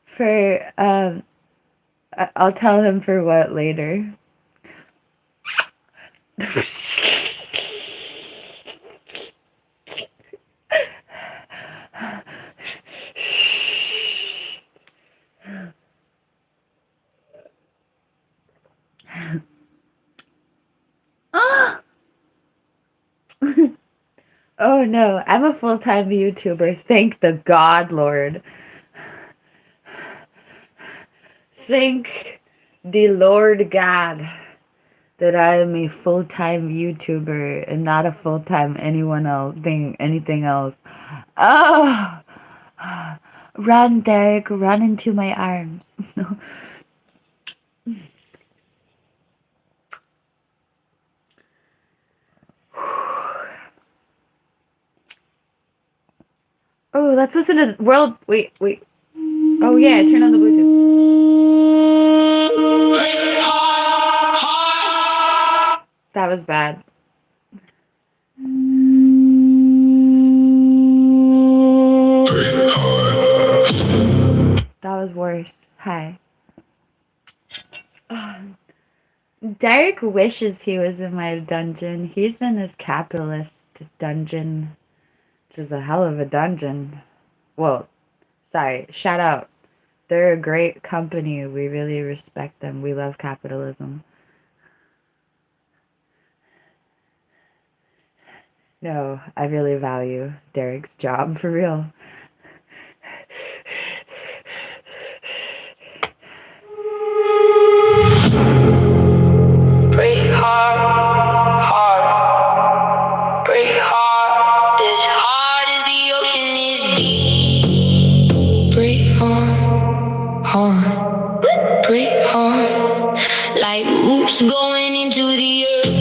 A: for I'll tell him for what later. Oh no, I'm a full-time YouTuber. Thank the God Lord. Thank the Lord God that I am a full-time YouTuber and not a full-time anything else. Oh, run, Derek, run into my arms. Oh, let's listen to World. Wait. Oh yeah, turn on the Bluetooth. That was bad. That was worse. Hi. Derek wishes he was in my dungeon. He's in this capitalist dungeon, which is a hell of a dungeon. Well, sorry, shout out. They're a great company. We really respect them. We love capitalism. No, I really value Derek's job, for real.
C: Break hard. Break hard, as hard as the ocean is deep. Break hard. Break hard, like roots going into the earth.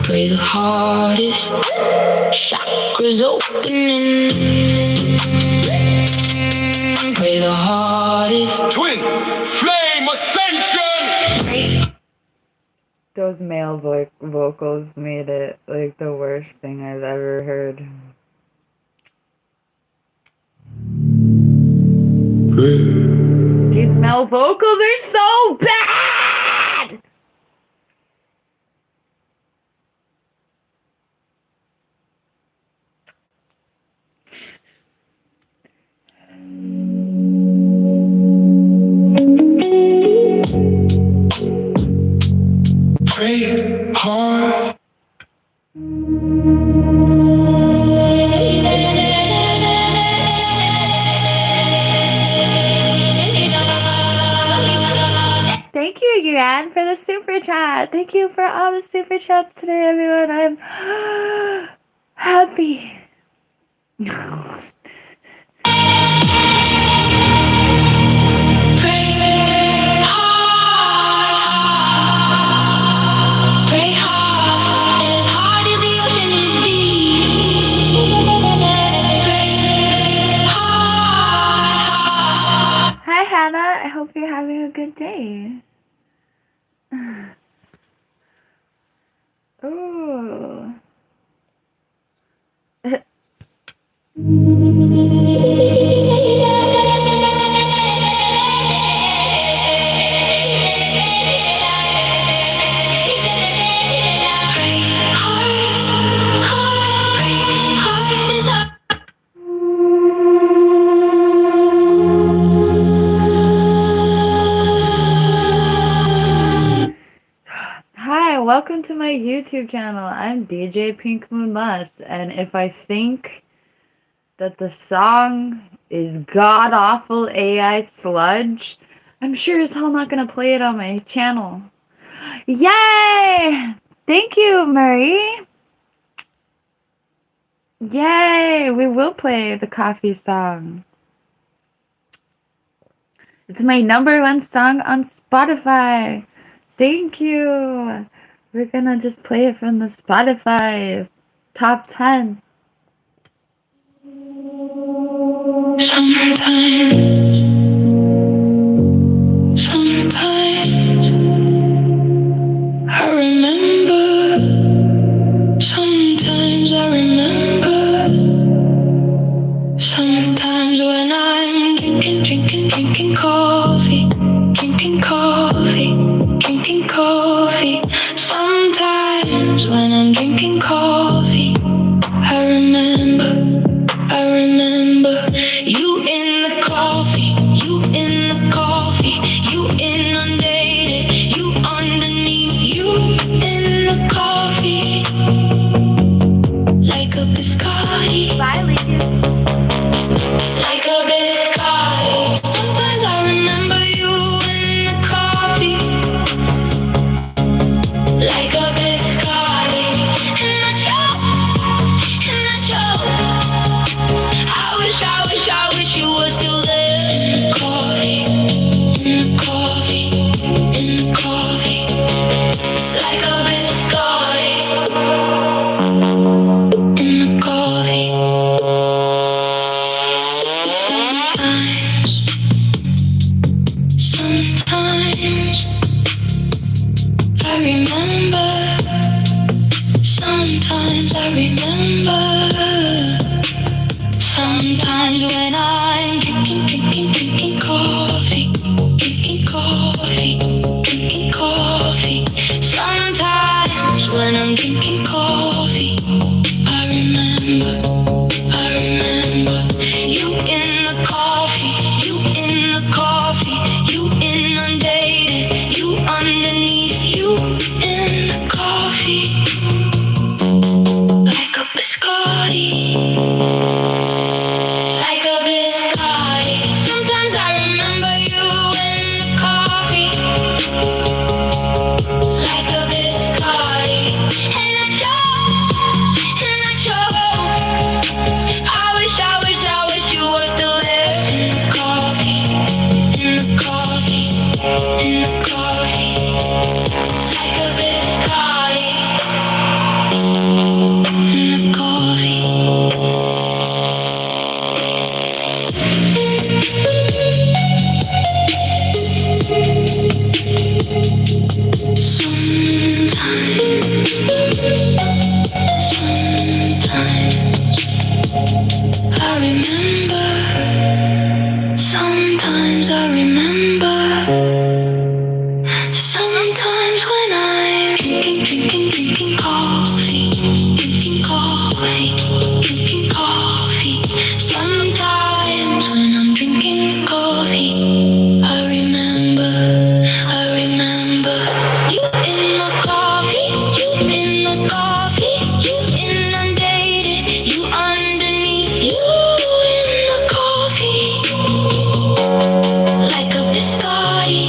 C: Pray the hardest, chakras opening. Pray the hardest.
D: Twin flame ascension.
A: Those male vocals made it like the worst thing I've ever heard. These male vocals are so bad!
C: Pray hard.
A: Thank you, Yuan, for the super chat. Thank you for all the super chats today, everyone. I'm happy. Hi, Hannah. I hope you're having a good day. Ooh. to my YouTube channel. I'm DJ PinkMoonLust, and if I think that the song is god-awful AI sludge, I'm sure as hell not gonna play it on my channel. Yay! Thank you, Marie! Yay! We will play the coffee song. It's my #1 song on Spotify. Thank you. We're gonna just play it from the Spotify top 10.
C: Sometimes I remember. Sometimes I remember. Sometimes when I'm drinking coffee, drinking coffee, drinking coffee. Sometimes when I'm drinking coffee, I remember you in the coffee, you in the coffee, you inundated, you underneath, you in the coffee, like a biscotti.
A: Bye, Lincoln.
C: Like a biscotti. Sometimes I remember you in the coffee. Like a biscotti. In the choke. I wish you were still there. In the coffee. In the coffee. In the coffee. Like a biscotti. In the coffee. Sometimes I remember. Sometimes I remember. Sometimes when I'm drinking coffee, drinking coffee, drinking coffee. Sometimes when I'm drinking coffee, I remember you in the coffee, you in the coffee, you inundated, you underneath, you in the coffee, like a biscotti, like a biscotti. Sometimes I remember you in the coffee, like a biscotti, and the choke. I wish you were still there in the coffee, in the coffee, in the coffee, like a biscotti, in the coffee. Sometimes I remember. Sometimes when I'm drinking coffee, drinking coffee, drinking coffee. Sometimes when I'm drinking coffee, I remember you in the coffee, you in the coffee, you inundated, you underneath, you in the coffee, like a biscotti,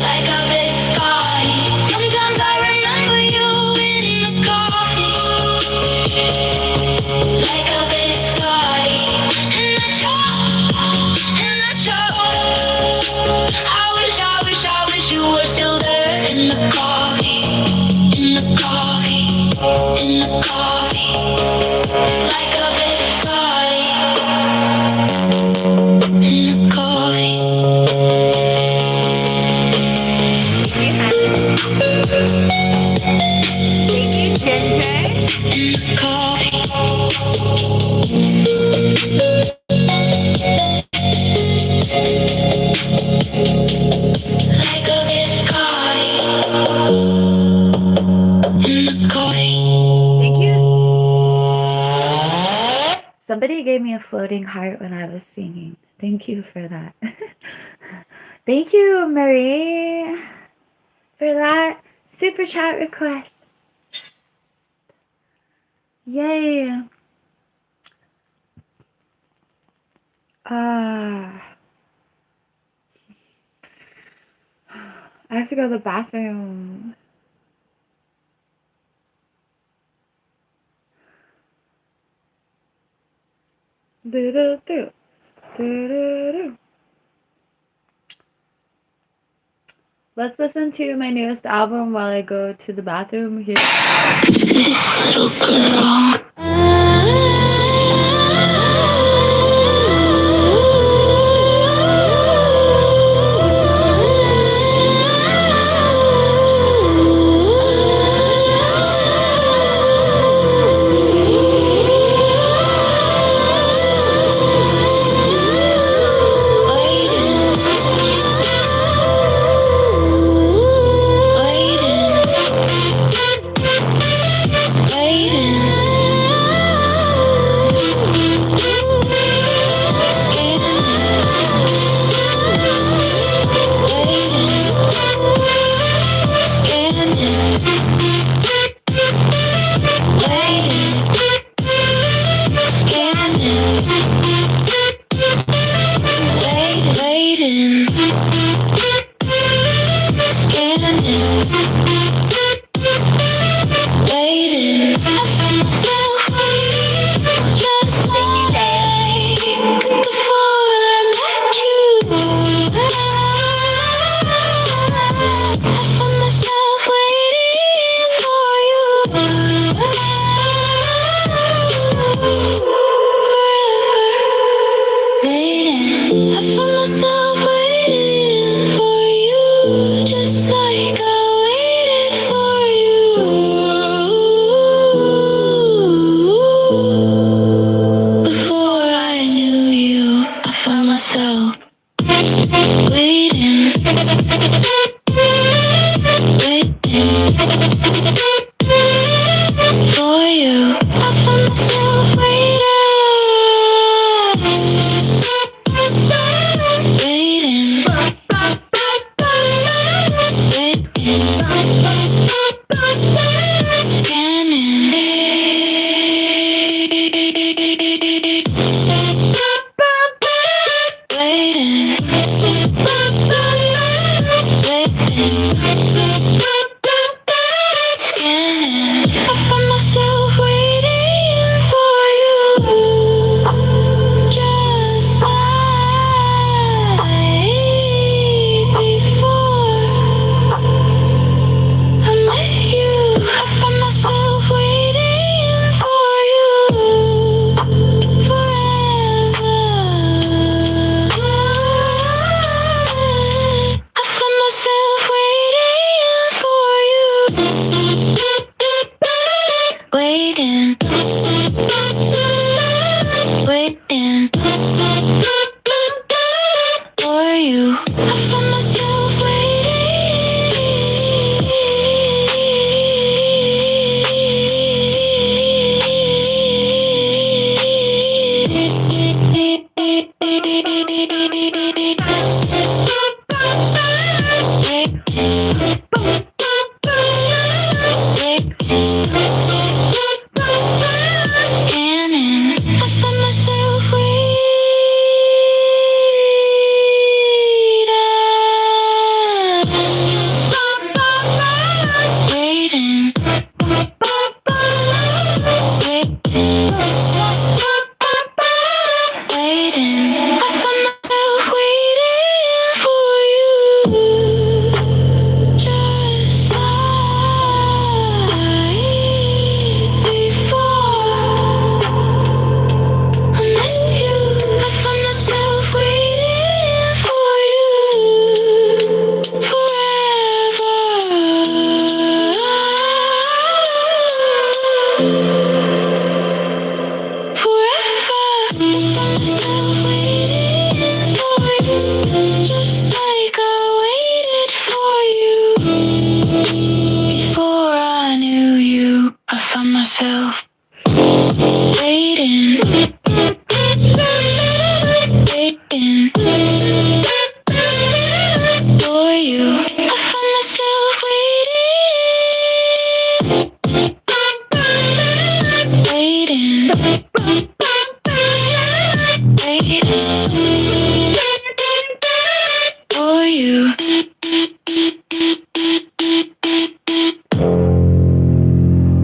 C: like a biscotti. Sometimes I remember you in the coffee, like a biscotti, and the choke. I wish you were still there in the coffee, in the coffee, in the coffee, like a biscotti, in the coffee.
A: Thank you, Ginger.
C: In the coffee. Like a biscotti. In the coffee.
A: Thank you. Somebody gave me a floating heart when I was singing. Thank you for that. Thank you, Marie, for that. Super chat requests. Yay. I have to go to the bathroom. Do-do-do. Do-do-do. Let's listen to my newest album while I go to the bathroom here.
C: Little girl. waiting, waiting for you.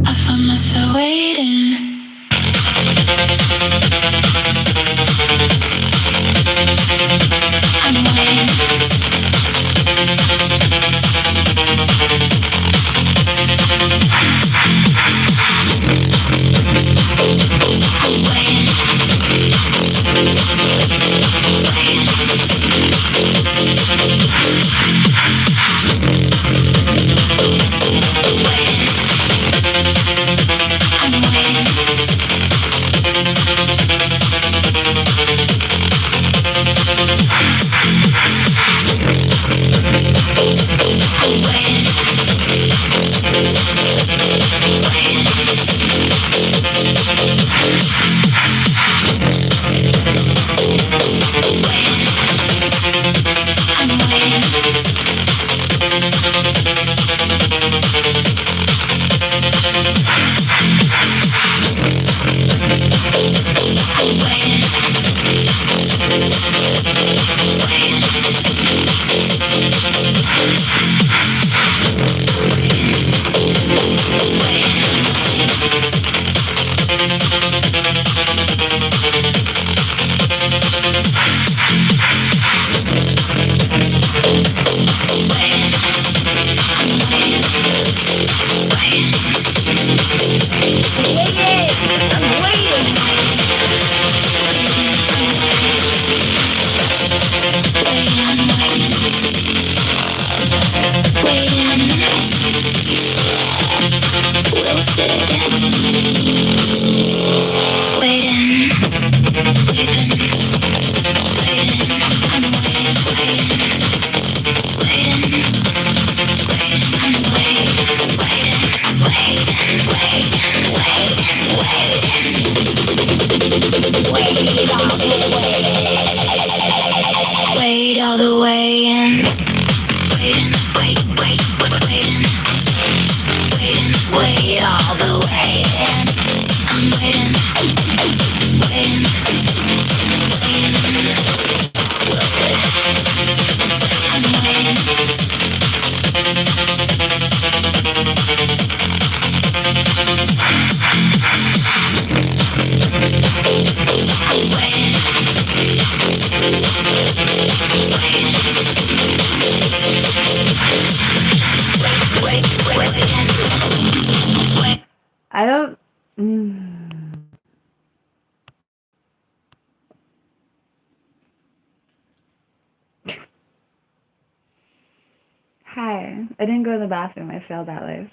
C: I find myself waiting. I'm waiting. Wait all the way in. Waiting, wait all the way in. I'm waiting, waiting. Will it? I'm waiting. I'm waiting.
A: I don't. Hi. I didn't go to the bathroom. I failed that life.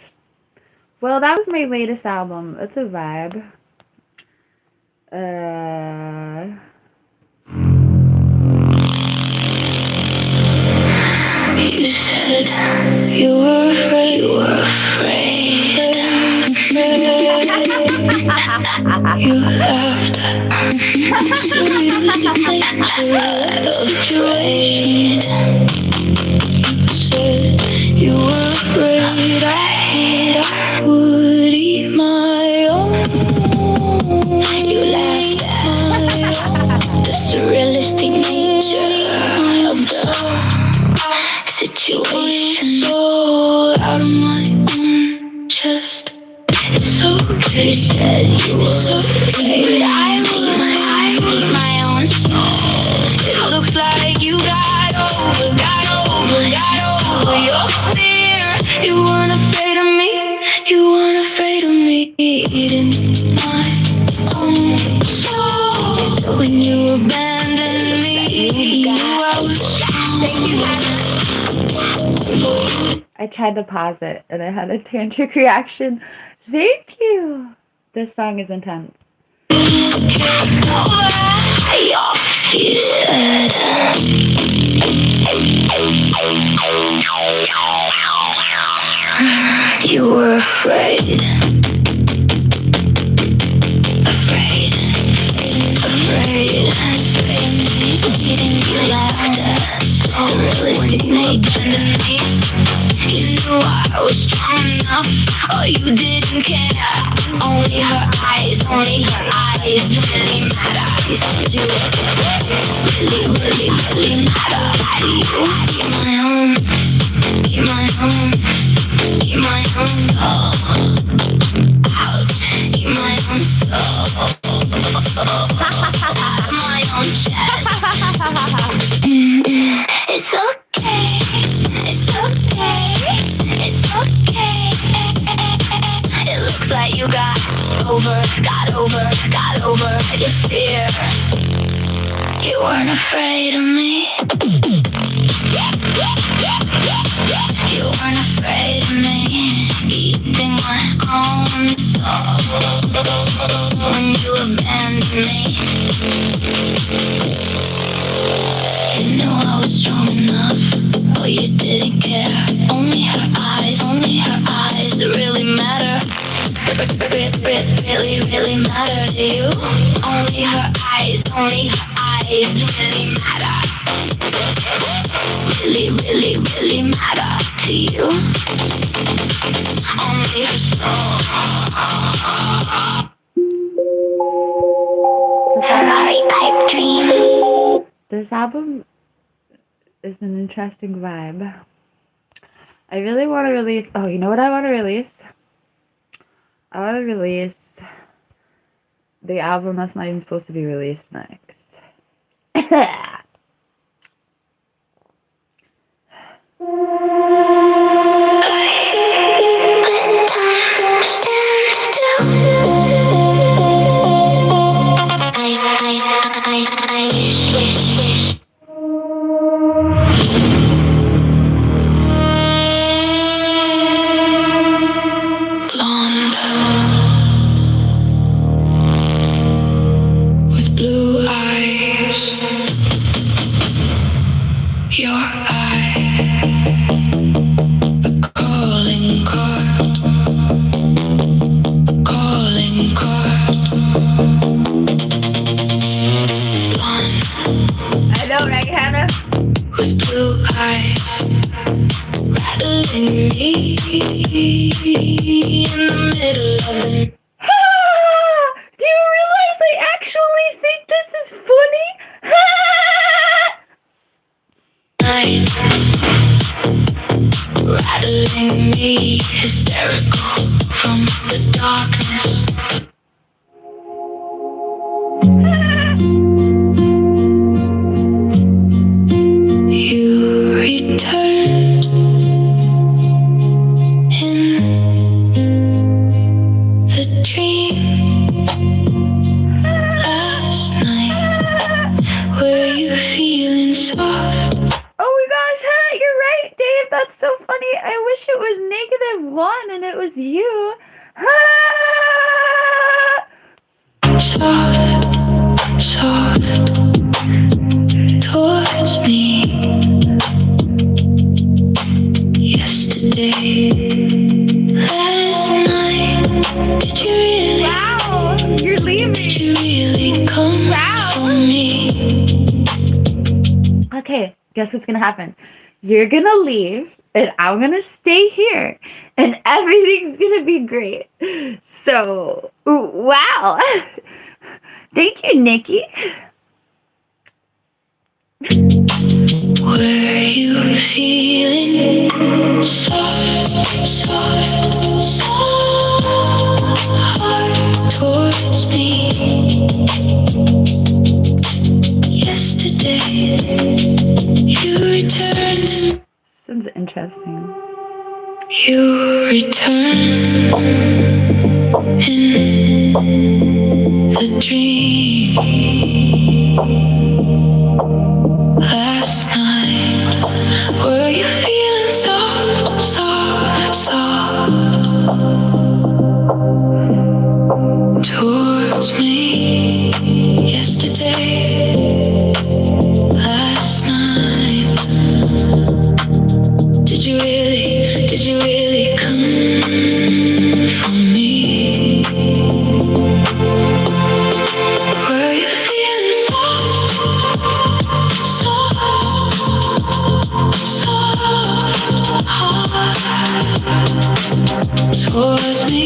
A: Well, that was my latest album. It's a vibe.
C: You said you were afraid, you were afraid. You laughed. So used to nature of the situation. You said you were afraid I would eat my own. You laughed at the surrealistic nature of the situation. So out of my own chest. It's so good. You said you were so afraid I would eat my own soul. It looks like you got over your fear. You weren't afraid of me. You weren't afraid of me eating my own soul. So when you abandoned me, you knew I was wrong.
A: I tried to pause it and I had a tantric reaction. Thank you. This song is intense.
C: You said you were afraid. You laughed at the surrealistic nature in me. You knew I was strong enough. Oh, you didn't care. Only her eyes only her eyes really matter. Do really matter to you. You're my own, you're my own, you're my own soul. Out, you're my own soul. Out of my own chest. It's okay, it's okay, it's okay. It looks like you got over your fear. You weren't afraid of me. You weren't afraid of me. Eating my own soul when you abandoned me. You knew I was strong enough, but you didn't care. Only her eyes that really matter. Really matter to you. Only her eyes really matter. Really matter to you. Only her soul. Ferrari pipe dream.
A: This album is an interesting vibe. I really want to release. Oh, you know what I want to release? I want to release the album that's not even supposed to be released next.
C: Rattling me, hysterical from the darkness. You returned in the dream last night. Were you feeling soft?
A: Oh my gosh, you're right, Dave. That's so funny. I wish it was -1 and it was you.
C: Soft, soft towards me. Yesterday, last night. Did you really?
A: Wow, you're leaving.
C: Did you really come for me?
A: Okay, guess what's gonna happen? You're gonna leave, and I'm gonna stay here, and everything's gonna be great. So, wow. Thank you, Nikki.
C: Were you feeling soft, soft, soft towards me? Yesterday, you returned to me.
A: Sounds interesting.
C: You returned in the dream last night. Were you feeling soft, soft, soft towards me? Yesterday, last night. Did you really come for me? Were you feeling soft, soft, soft heart towards me?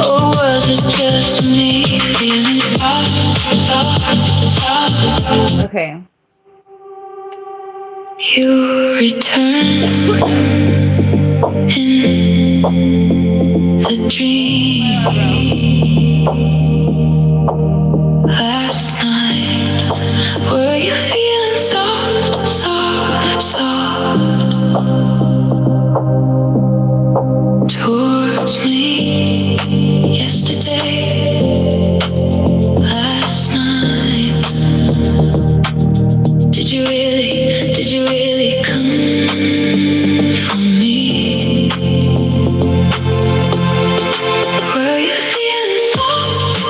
C: Or was it just me feeling soft, soft?
A: Okay.
C: You return in the dream. Last night, were you feeling soft, soft towards me? Yesterday, last night, did you really come for me? Were you feeling soft,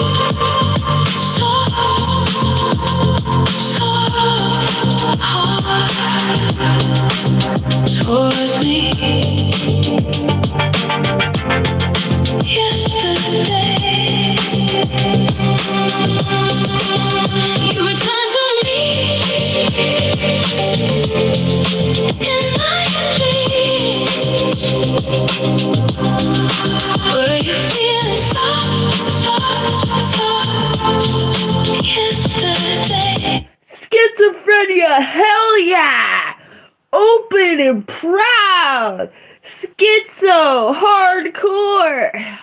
C: towards me? Yesterday, you returned to me in my dreams. Were you feeling soft yesterday?
A: Schizophrenia, hell yeah! Open and proud! Schizo, hardcore!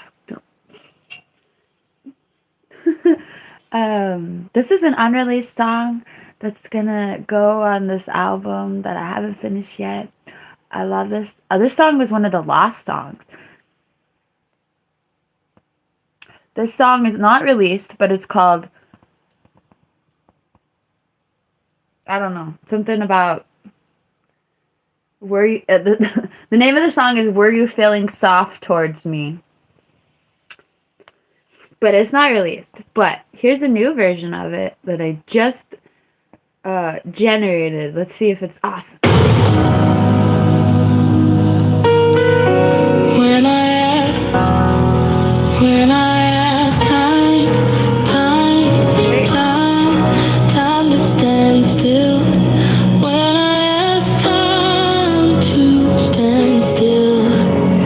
A: This is an unreleased song that's gonna go on this album that I haven't finished yet. I love this. This song was one of the lost songs. This song is not released, but it's called, I don't know, something about, were you, the name of the song is Were You Feeling Soft Towards Me? But it's not released. But here's a new version of it that I just generated. Let's see if it's awesome.
C: When I ask time to stand still. When I ask time to stand still.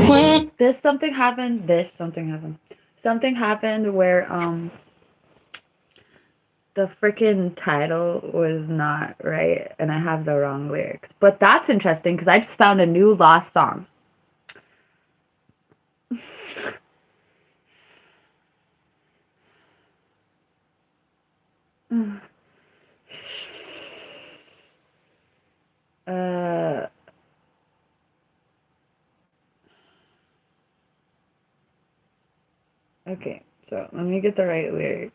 C: When
A: Something happened where the freaking title was not right and I have the wrong lyrics. But that's interesting because I just found a new lost song. Okay, so let me get the right lyrics.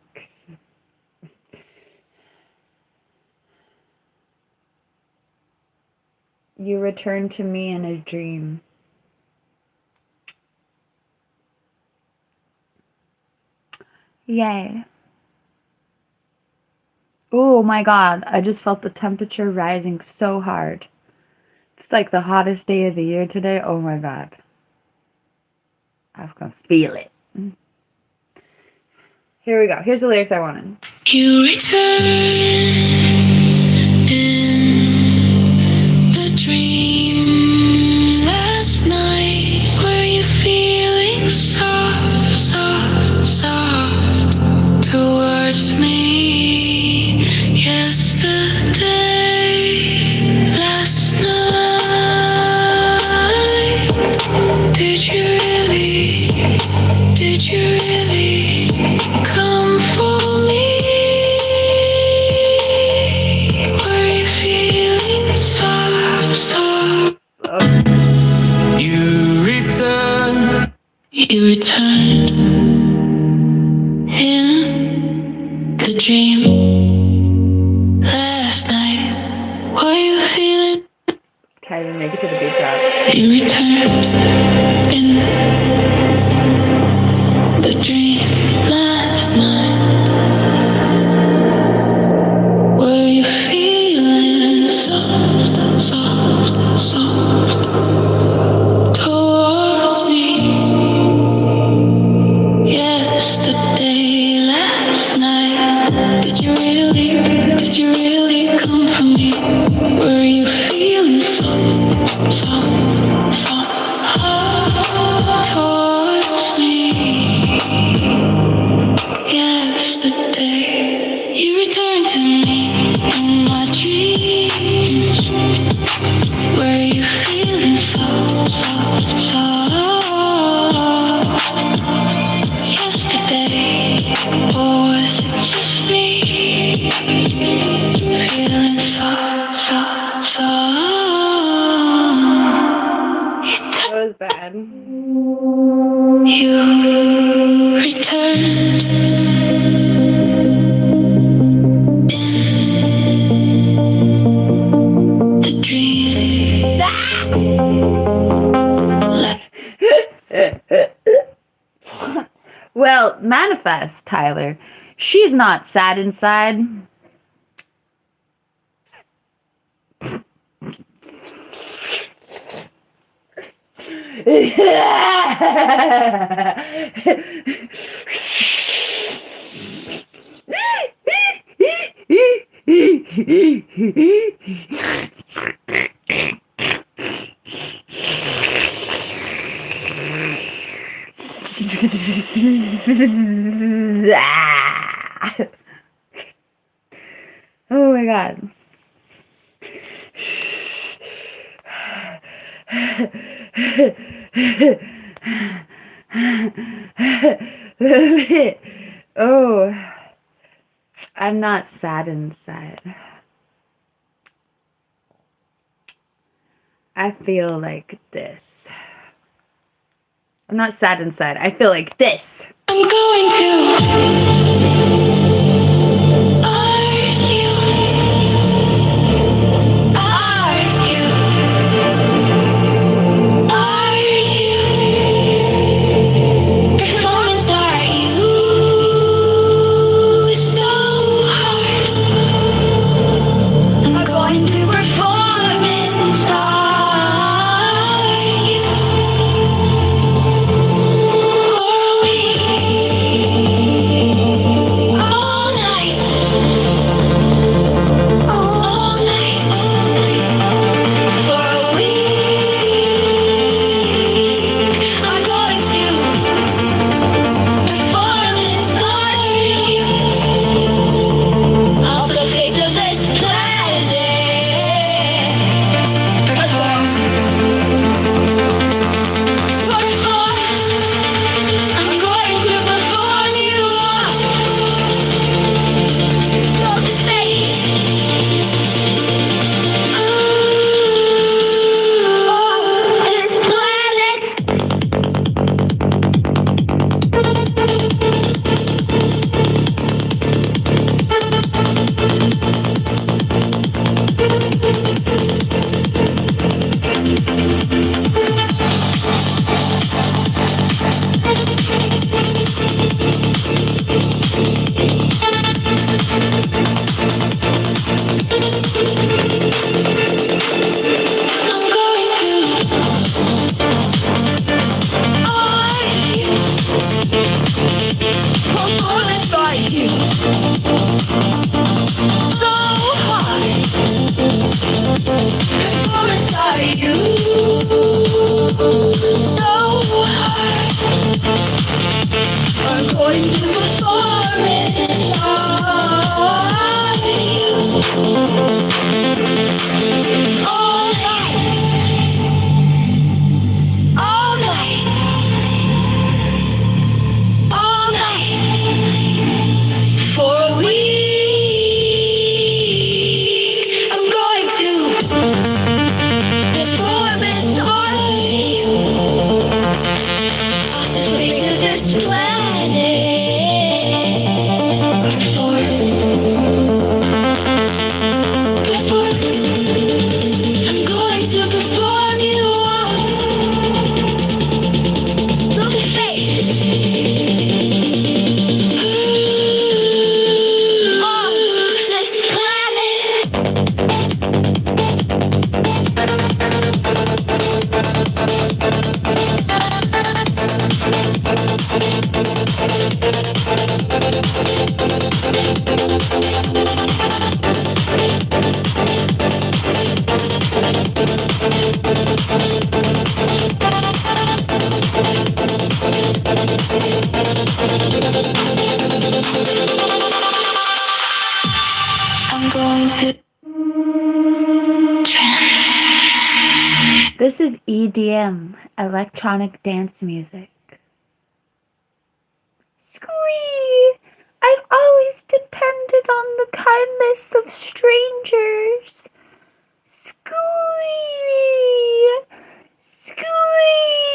A: You return to me in a dream. Yay. Oh my god, I just felt the temperature rising so hard. It's like the hottest day of the year today. Oh my god. I can feel it. Here we go. Here's the lyrics I wanted.
C: you return in the dream last night, were you feeling soft towards me? Yesterday, last night, did you really come for me? Were you feeling soft? You returned in the dream last night. Were you feeling?
A: Can't even make it to the beat drop.
C: You returned in the dream last night. Were you feeling soft towards me? Yesterday, last night, did you really come for me? Were you feeling soft
E: was bad.
C: You returned in the dream.
A: Well, manifest, Tyler. She's not sad inside. Oh my god. Oh, I'm not sad inside. I feel like this. I'm not sad inside. I feel like this.
C: I'm going to argue. Performance are you so hard. I'm going to performance are you. All night. All night. For a week. I'm going to performance on you. Off the face of this planet. Perform. I'm going to perform you off the face of this planet. I'm going to argue. Performance on you. So hard. Performance on you. So hard. I'm going to performance on you. All night. All night. All night. For a week. I'm going to performance on you. Off the face of this planet. Perform. I'm going to perform you off the face of this planet. I'm going to trance.
A: This is EDM, electronic dance music. Squee! I've always depended on the kindness of strangers. Squee! Squee!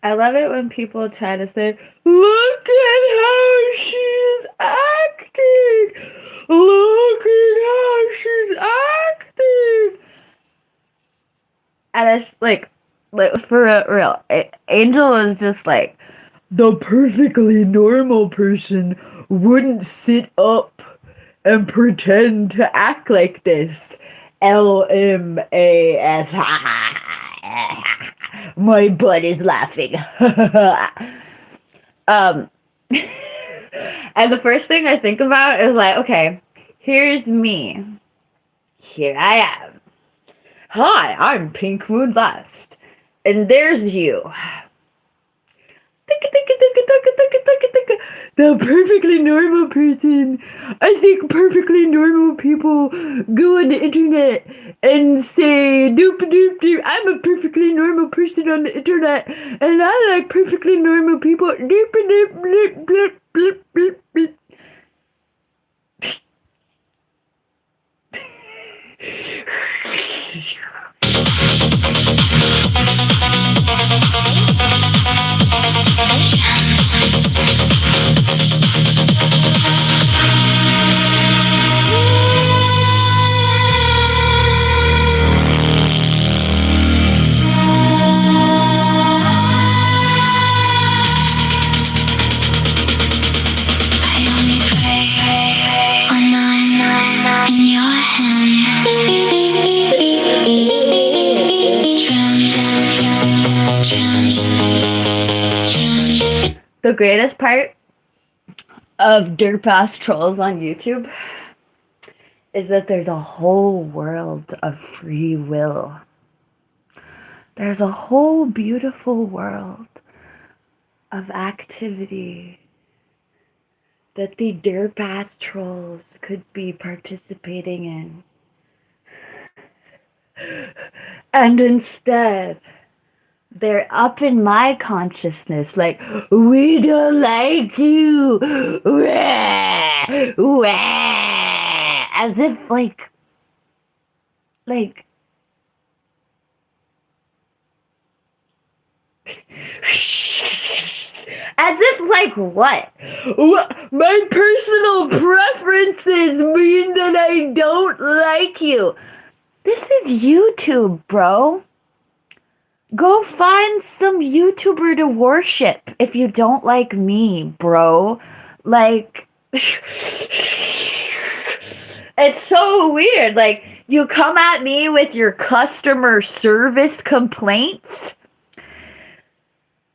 A: I love it when people try to say, look at how she's acting. Look at how she's acting. And it's like for real, Angel was just like, the perfectly normal person wouldn't sit up and pretend to act like this. LMAF. My butt is laughing. And the first thing I think about is like, okay, here's me. Here I am. Hi, I'm PinkMoonLust. And there's you. The perfectly normal person. I think perfectly normal people go on the internet and say, doop doop doop, I'm a perfectly normal person on the internet, and I like perfectly normal people. Doop doop doop doop doop doop doop. The greatest part of dirtbass trolls on YouTube is that there's a whole world of free will. There's a whole beautiful world of activity that the dirtbass trolls could be participating in. And instead, they're up in my consciousness like, we don't like you. Wah, wah. As if as if what? My personal preferences mean that I don't like you. This is YouTube, bro. Go find some YouTuber to worship if you don't like me, bro. It's so weird. You come at me with your customer service complaints.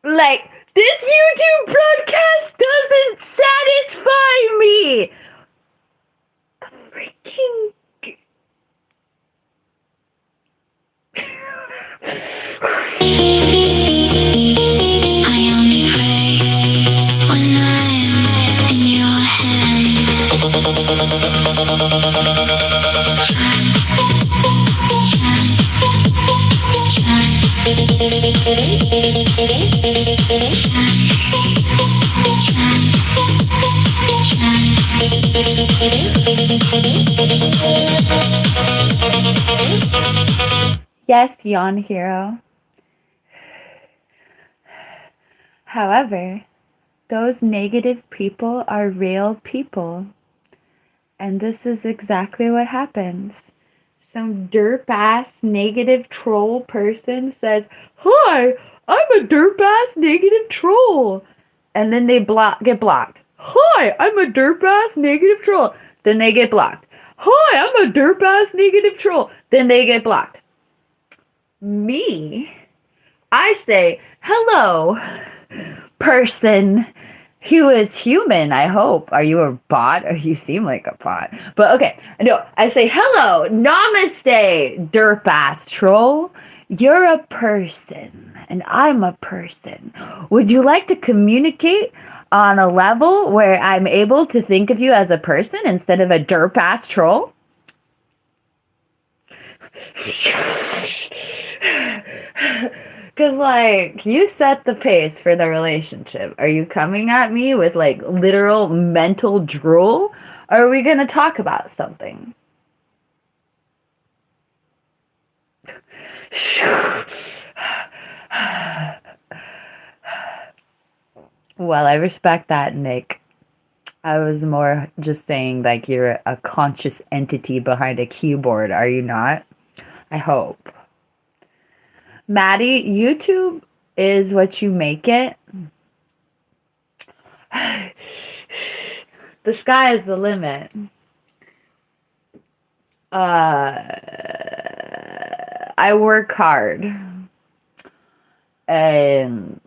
A: This YouTube broadcast doesn't satisfy me. Freaking...
C: I only pray when I'm in your hands.
A: Yes, Yawn Hero. However, those negative people are real people. And this is exactly what happens. Some derp-ass negative troll person says, hi, I'm a derp-ass negative troll. And then they get blocked. Hi, I'm a derp-ass negative troll. Then they get blocked. Hi, I'm a derp-ass negative troll. Then they get blocked. Me, I say, hello, person who is human, I hope. Are you a bot? Or you seem like a bot. But okay, no, I say, hello, namaste, derp-ass troll. You're a person and I'm a person. Would you like to communicate on a level where I'm able to think of you as a person instead of a derp ass troll? Because, like, you set the pace for the relationship. Are you coming at me with, like, literal mental drool? Or are we going to talk about something? Well, I respect that, Nick. I was more just saying, like, you're a conscious entity behind a keyboard, are you not? I hope. Maddie, YouTube is what you make it. The sky is the limit. I work hard. And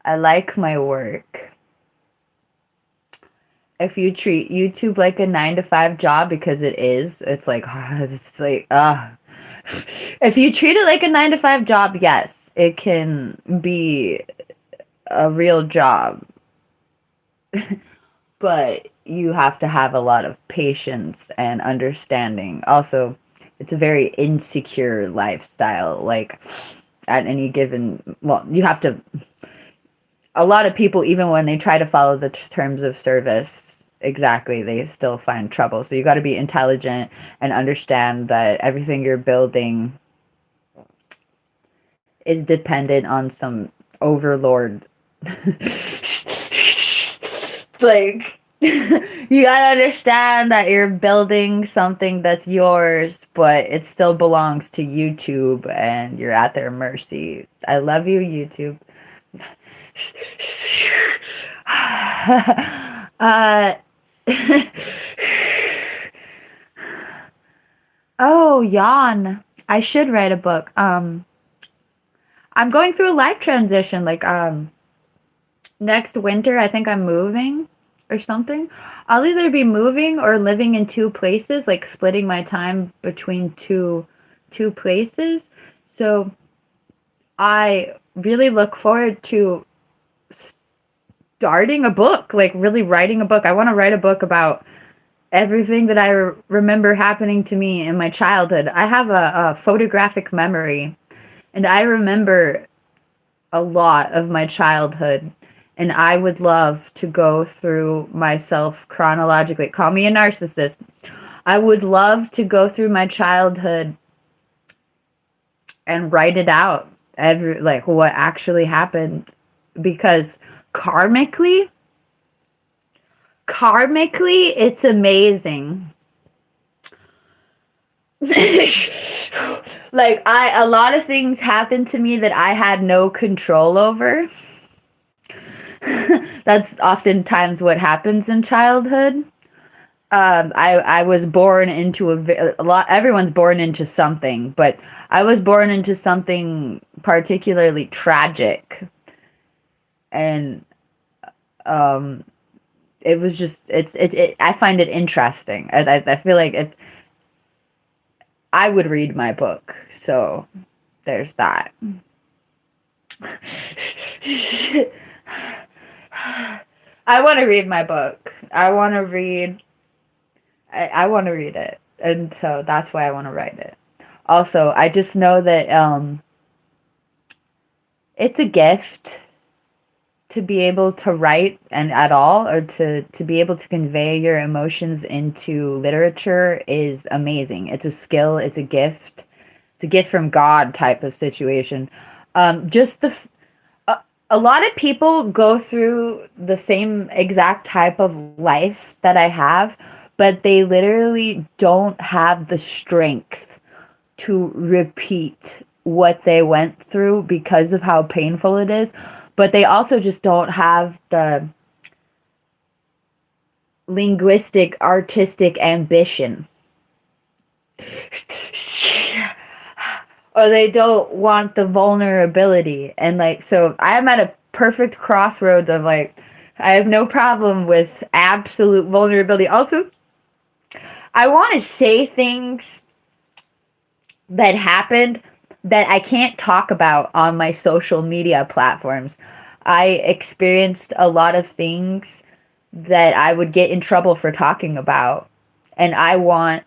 A: I like my work. If you treat YouTube like a 9-to-5 job, because it is, it's like, if you treat it like a 9-to-5 job, yes, it can be a real job. But you have to have a lot of patience and understanding. Also, it's a very insecure lifestyle. Like, at any given, well, you have to, a lot of people, even when they try to follow the terms of service exactly, they still find trouble. So you got to be intelligent and understand that everything you're building is dependent on some overlord. Like, you gotta understand that you're building something that's yours, but it still belongs to YouTube and you're at their mercy. I love you, YouTube. Oh, yawn. I should write a book. I'm going through a life transition. Like, next winter, I think I'm moving or something. I'll either be moving or living in two places, like splitting my time between two places. So I really look forward to starting a book, like really writing a book. I want to write a book about everything that I remember happening to me in my childhood. I have a photographic memory, and I remember a lot of my childhood. And I would love to go through myself chronologically. Call me a narcissist. I would love to go through my childhood and write it out, like what actually happened, because karmically, it's amazing. Like, a lot of things happened to me that I had no control over. That's oftentimes what happens in childhood. I was born into a lot. Everyone's born into something, but I was born into something particularly tragic, and it was just I find it interesting. I feel like if I would read my book, so there's that. I want to read my book. I want to read it. And so that's why I want to write it. Also, I just know that it's a gift to be able to write and at all, or to be able to convey your emotions into literature is amazing. It's a skill, it's a gift. It's a gift from God type of situation. Just a lot of people go through the same exact type of life that I have, but they literally don't have the strength to repeat what they went through because of how painful it is. But they also just don't have the linguistic, artistic ambition. Or they don't want the vulnerability. And like, so I am at a perfect crossroads of like, I have no problem with absolute vulnerability. Also, I want to say things that happened, that I can't talk about on my social media platforms. I experienced a lot of things that I would get in trouble for talking about. And I want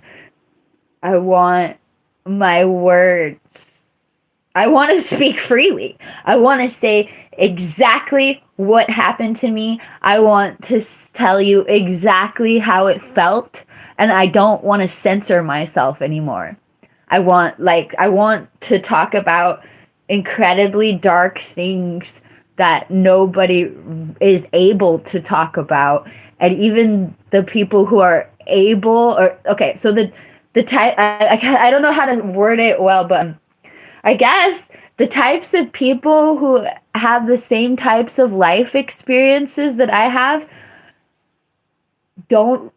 A: my words. I want to speak freely. I want to say exactly what happened to me. I want to tell you exactly how it felt, and I don't want to censor myself anymore. I want to talk about incredibly dark things that nobody is able to talk about, and even the people who are able, or okay, so the type, I don't know how to word it well, but I guess the types of people who have the same types of life experiences that I have don't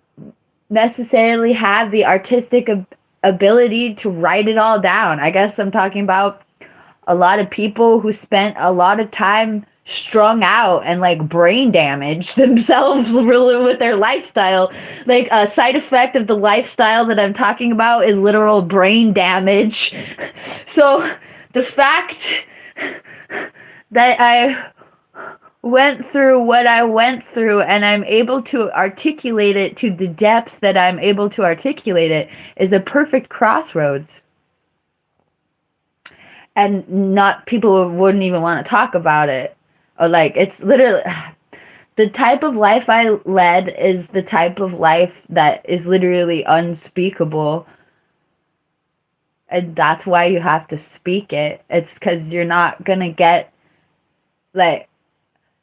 A: necessarily have the artistic ability to write it all down. I guess I'm talking about a lot of people who spent a lot of time strung out and like brain damaged themselves really with their lifestyle. Like a side effect of the lifestyle that I'm talking about is literal brain damage. So the fact that I went through what I went through and I'm able to articulate it to the depth that I'm able to articulate it is a perfect crossroads. And not people wouldn't even want to talk about it. Or like it's literally the type of life I led is the type of life that is literally unspeakable. And that's why you have to speak it. It's because you're not gonna get like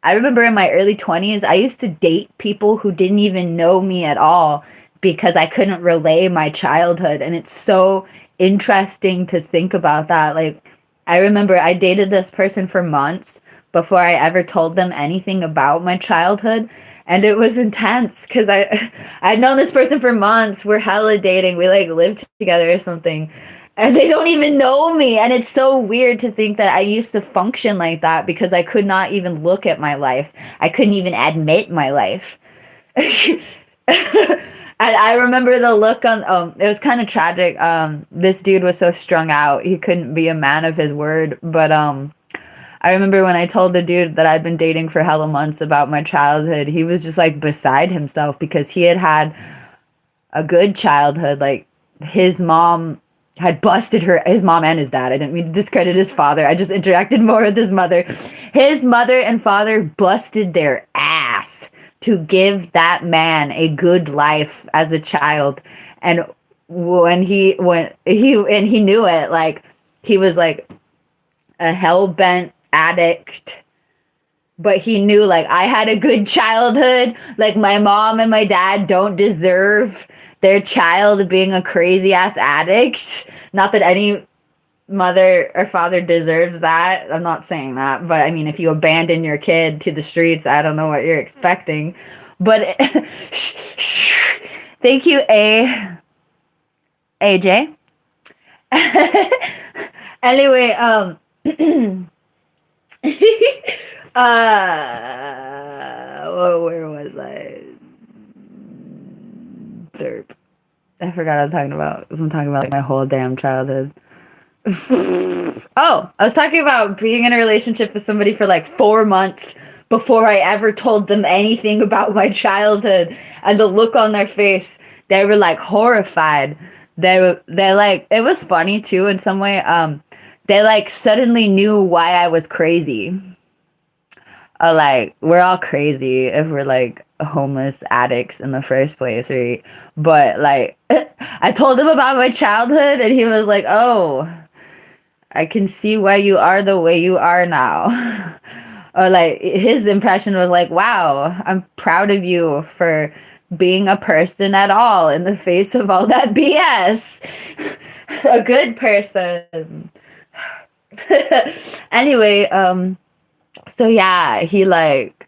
A: I remember in my early 20s, I used to date people who didn't even know me at all because I couldn't relay my childhood. And it's so interesting to think about that. Like, I remember I dated this person for months before I ever told them anything about my childhood. And it was intense because I'd known this person for months. We're hella dating. We like lived together or something. And they don't even know me. And it's so weird to think that I used to function like that because I could not even look at my life. I couldn't even admit my life. And I remember the look on, it was kind of tragic. This dude was so strung out. He couldn't be a man of his word. But I remember when I told the dude that I'd been dating for hella months about my childhood, he was just like beside himself because he had had a good childhood. Like his mom had busted his mom and his dad. I didn't mean to discredit his father. I just interacted more with his mother. His mother and father busted their ass to give that man a good life as a child. And when he knew it, like he was like a hell-bent addict, but he knew like I had a good childhood. Like my mom and my dad don't deserve their child being a crazy ass addict. Not that any mother or father deserves that. I'm not saying that, but I mean, if you abandon your kid to the streets, I don't know what you're expecting. But thank you, AJ. Anyway, where was I? Derp. I forgot what I was talking about. I'm talking about like my whole damn childhood. Oh, I was talking about being in a relationship with somebody for like 4 months before I ever told them anything about my childhood, and the look on their face, they were like horrified. They're like, it was funny too in some way. They like suddenly knew why I was crazy. Like we're all crazy if we're like homeless addicts in the first place, right? But like I told him about my childhood and he was like, oh, I can see why you are the way you are now. Or like his impression was like, wow, I'm proud of you for being a person at all in the face of all that BS. A good person. Anyway, so yeah, he like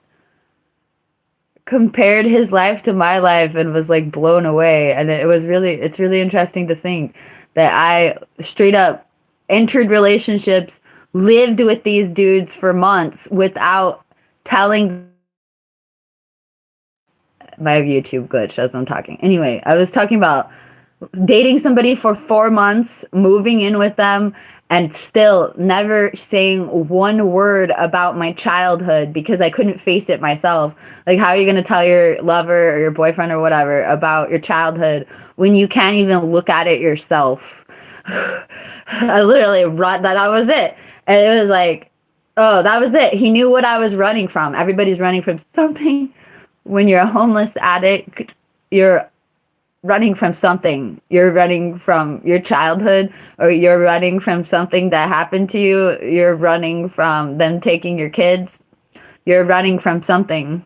A: compared his life to my life and was like blown away. And it's really interesting to think that I straight up entered relationships, lived with these dudes for months without telling. My YouTube glitch as I'm talking. Anyway, I was talking about dating somebody for 4 months, moving in with them, and still never saying one word about my childhood because I couldn't face it myself. Like, how are you going to tell your lover or your boyfriend or whatever about your childhood when you can't even look at it yourself? I literally run, that was it. And it was like, oh, that was it. He knew what I was running from. Everybody's running from something. When you're a homeless addict, you're running from something. You're running from your childhood, or you're running from something that happened to you. You're running from them taking your kids. You're running from something.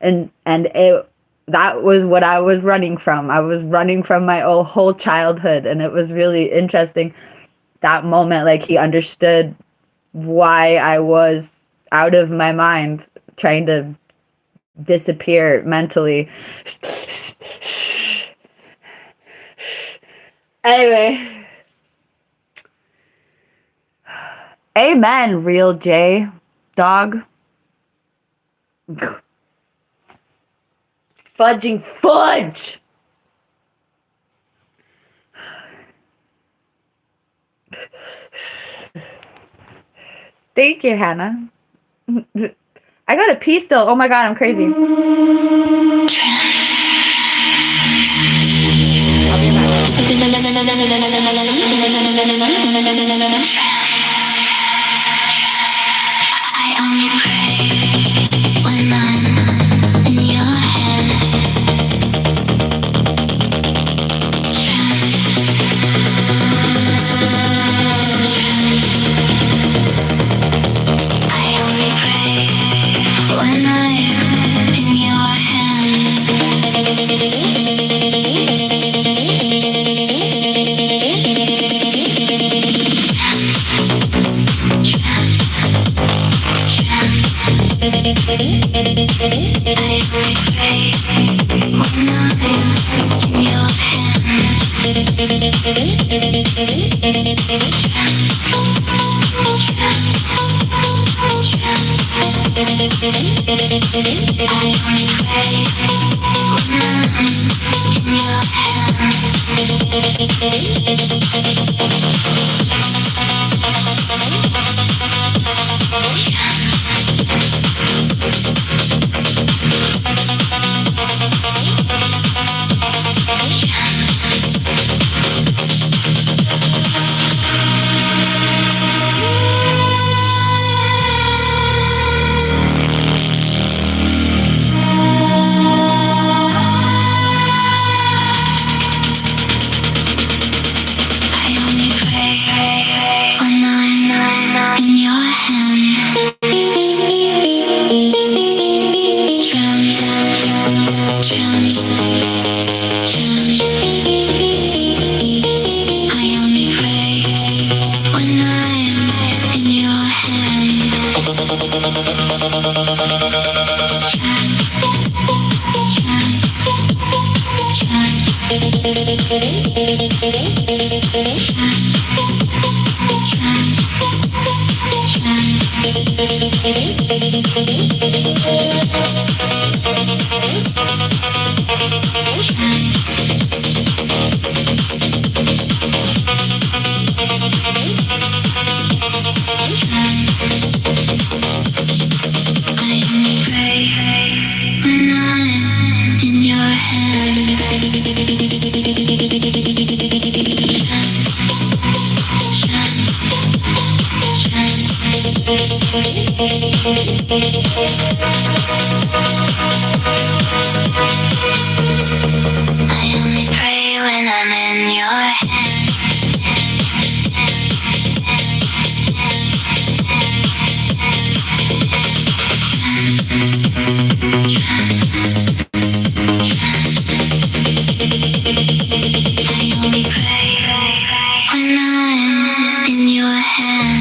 A: And that was what I was running from. I was running from my whole childhood. And it was really interesting, that moment. Like, he understood why I was out of my mind, trying to disappear mentally. Anyway. Amen, Real J. Dog. Fudging fudge! Thank you, Hannah. I got a pee still. Oh my god, I'm crazy. I'll be back.
C: I only pray when I'm in your hands. I only pray when I'm in your hands.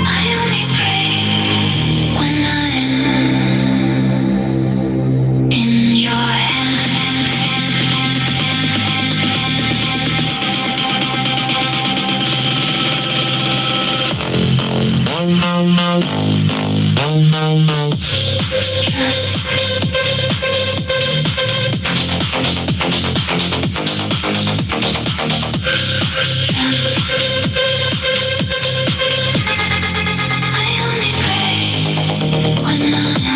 C: I only pray when I'm in your hands. I only pray when I'm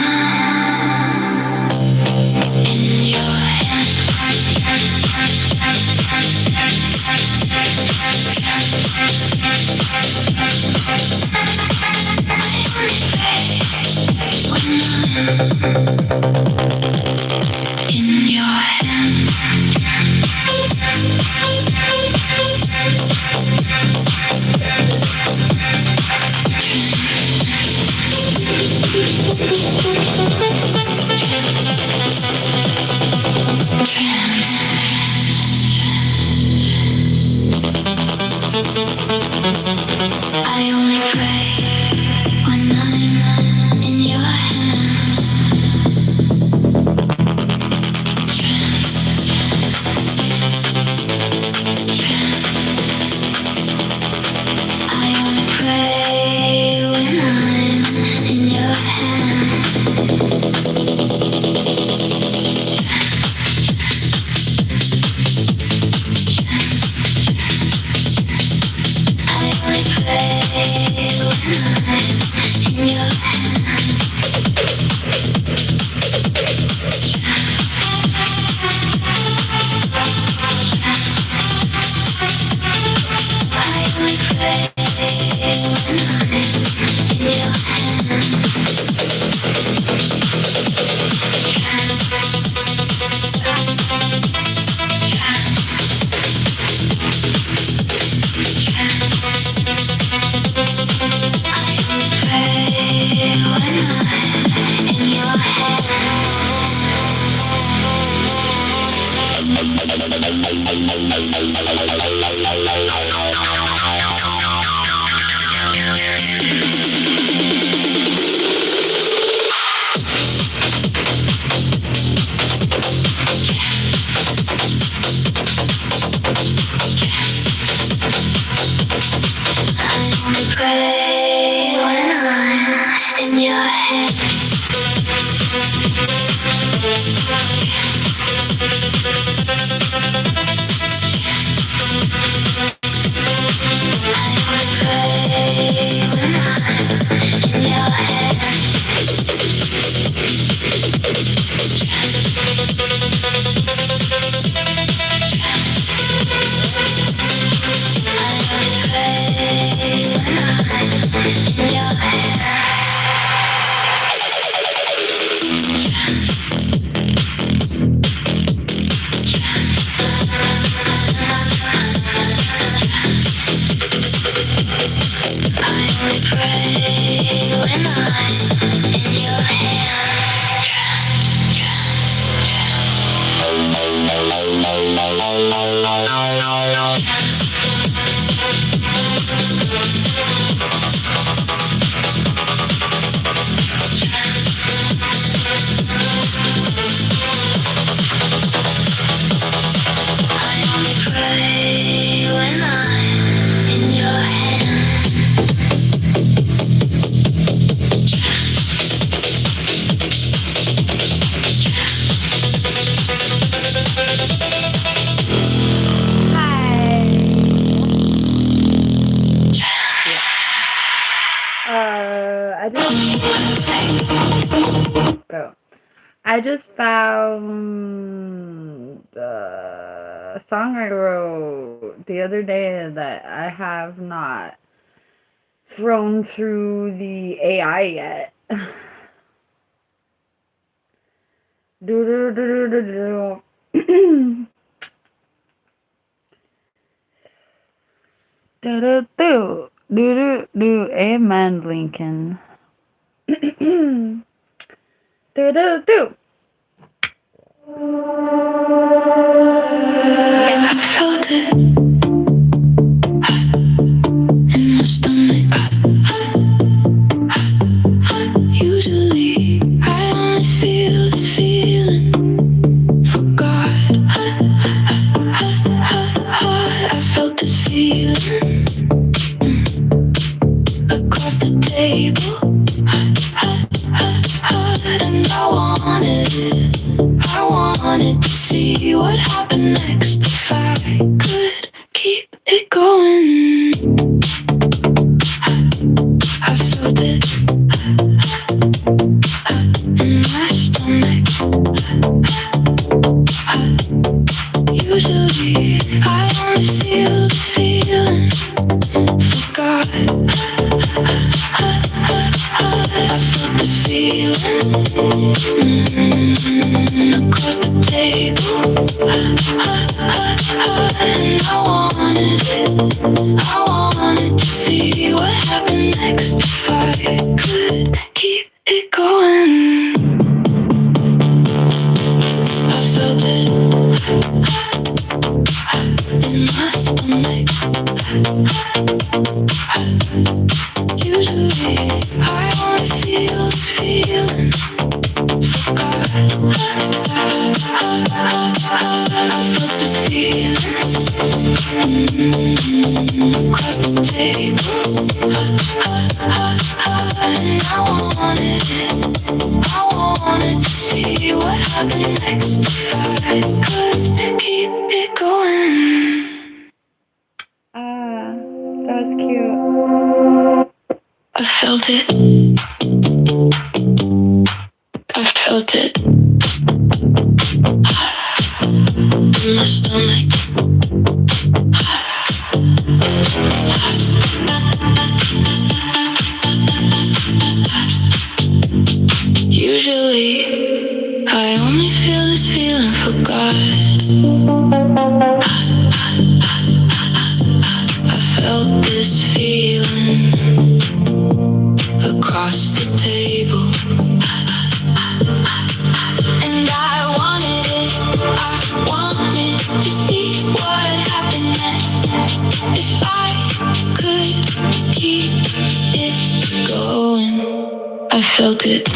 C: in your hands. I only pray when I'm in your hands. I only pray when I'm in your hands. I only pray when I'm in your I only pray when I'm in your hands. I only pray when I'm in your hands. I only pray when I'm in your hands. I only pray when I'm in your I only pray when I'm in your hands.
A: I just found the song I wrote the other day that I have not thrown through the AI yet. Do. Do. Amen, Lincoln. Do.
C: I felt it in my stomach. Usually, I only feel this feeling for God. I felt this feeling across the table, and I wanted it. I wanted to see what happened next if I could keep it going. I felt it in my stomach. Usually, I only feel this feeling for God. I felt this feeling across the table, and I wanted it. I wanted to see what happened next if I could keep it going. I felt it in my stomach. Usually, I only feel this feeling for God. I felt this feeling across the table, and I wanted it. I wanted to see what happened next if I could keep it going.
A: That was cute.
C: I felt it. I felt it in my stomach. Usually, I only feel this feeling for God. I felt this feeling across the table, and I wanted it. I wanted to see what happened next if I could keep it going. I felt it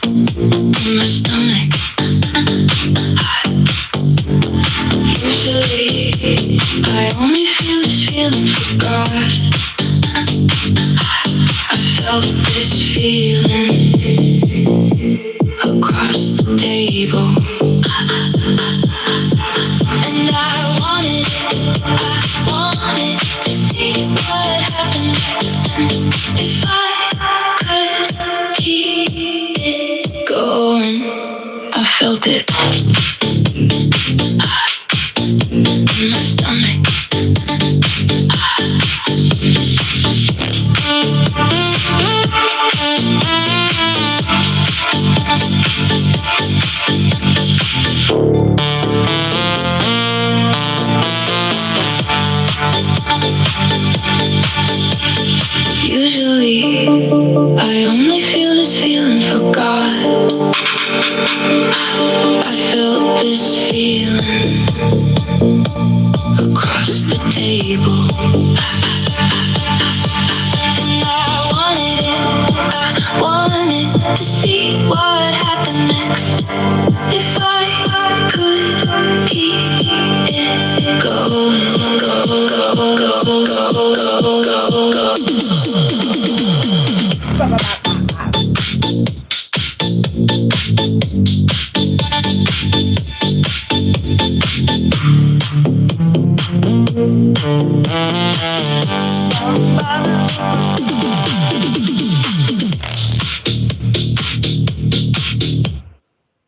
C: in my stomach. Usually, I only feel this feeling for God. I felt this feeling across the table, and I wanted it. I wanted to see what happened next, and if I could keep it going. I felt it in my stomach. Usually, I only feel this feeling for God. I felt this feeling across the table, and I wanted it. I wanted to see what happened next if I could keep it going. Go.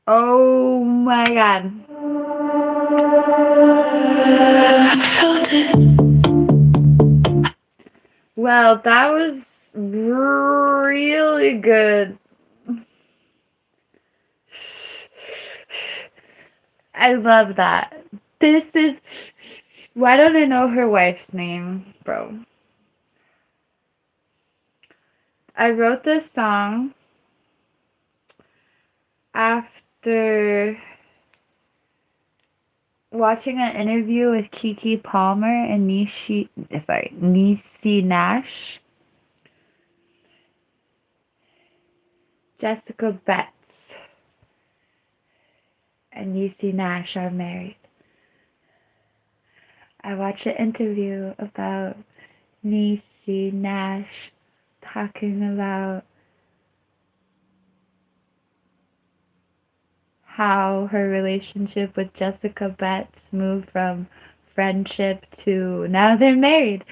A: Oh my God.
C: I felt it.
A: Well, that was really good. I love that. This is Why don't I know her wife's name, bro? I wrote this song after watching an interview with Keke Palmer and Niecy Nash. Jessica Betts and Niecy Nash are married. I watched an interview about Niecy Nash talking about how her relationship with Jessica Betts moved from friendship to now they're married.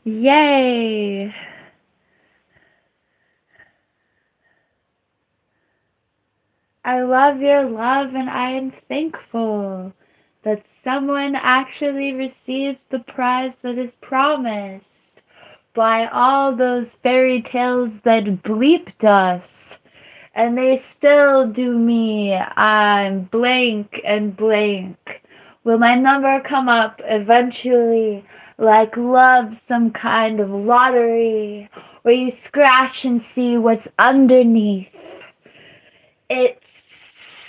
A: Yay! I love your love and I am thankful that someone actually receives the prize that is promised by all those fairy tales that bleeped us. And they still do me. I'm blank and blank. Will my number come up eventually, like love, some kind of lottery, where you scratch and see what's underneath? It's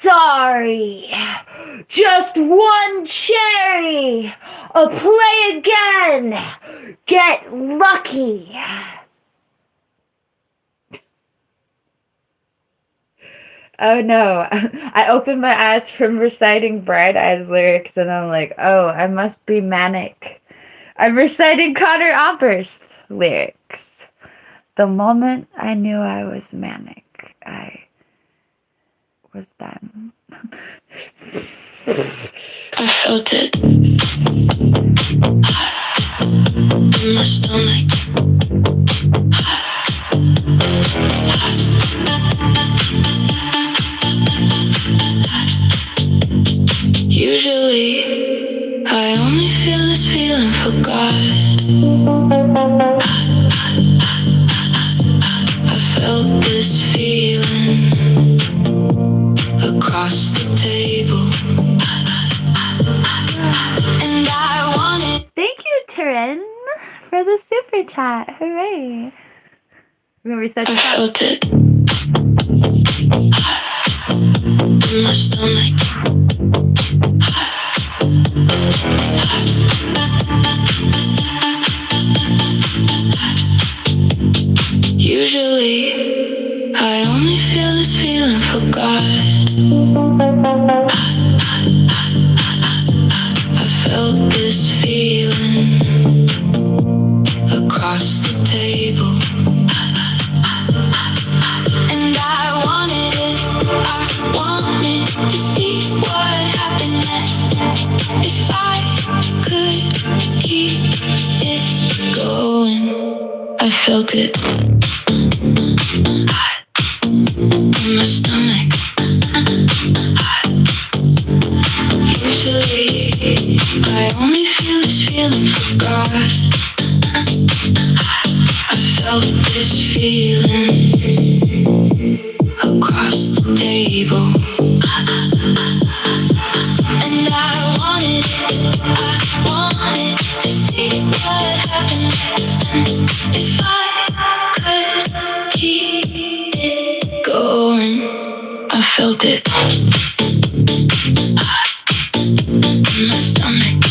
A: sorry. Just one cherry. Play again. Get lucky. Oh no, I opened my eyes from reciting Bright Eyes lyrics and I'm like, oh, I must be manic. I'm reciting Connor Oberst lyrics. The moment I knew I was manic, I was done.
C: I felt it in my stomach. Usually, I only feel this feeling for God. I felt this feeling across the table, and I wanted.
A: Thank you, Taryn, for the super chat. Hooray!
C: I felt it in my stomach. Usually, I only feel this feeling for God. I felt this feeling across the table, and I wanted to see what happened next. If I could keep it going, I felt it in my stomach. Usually, I only feel this feeling for God. I felt this feeling across the table, and I wanted to see what happened next. And if I could keep it going, I felt it in my stomach.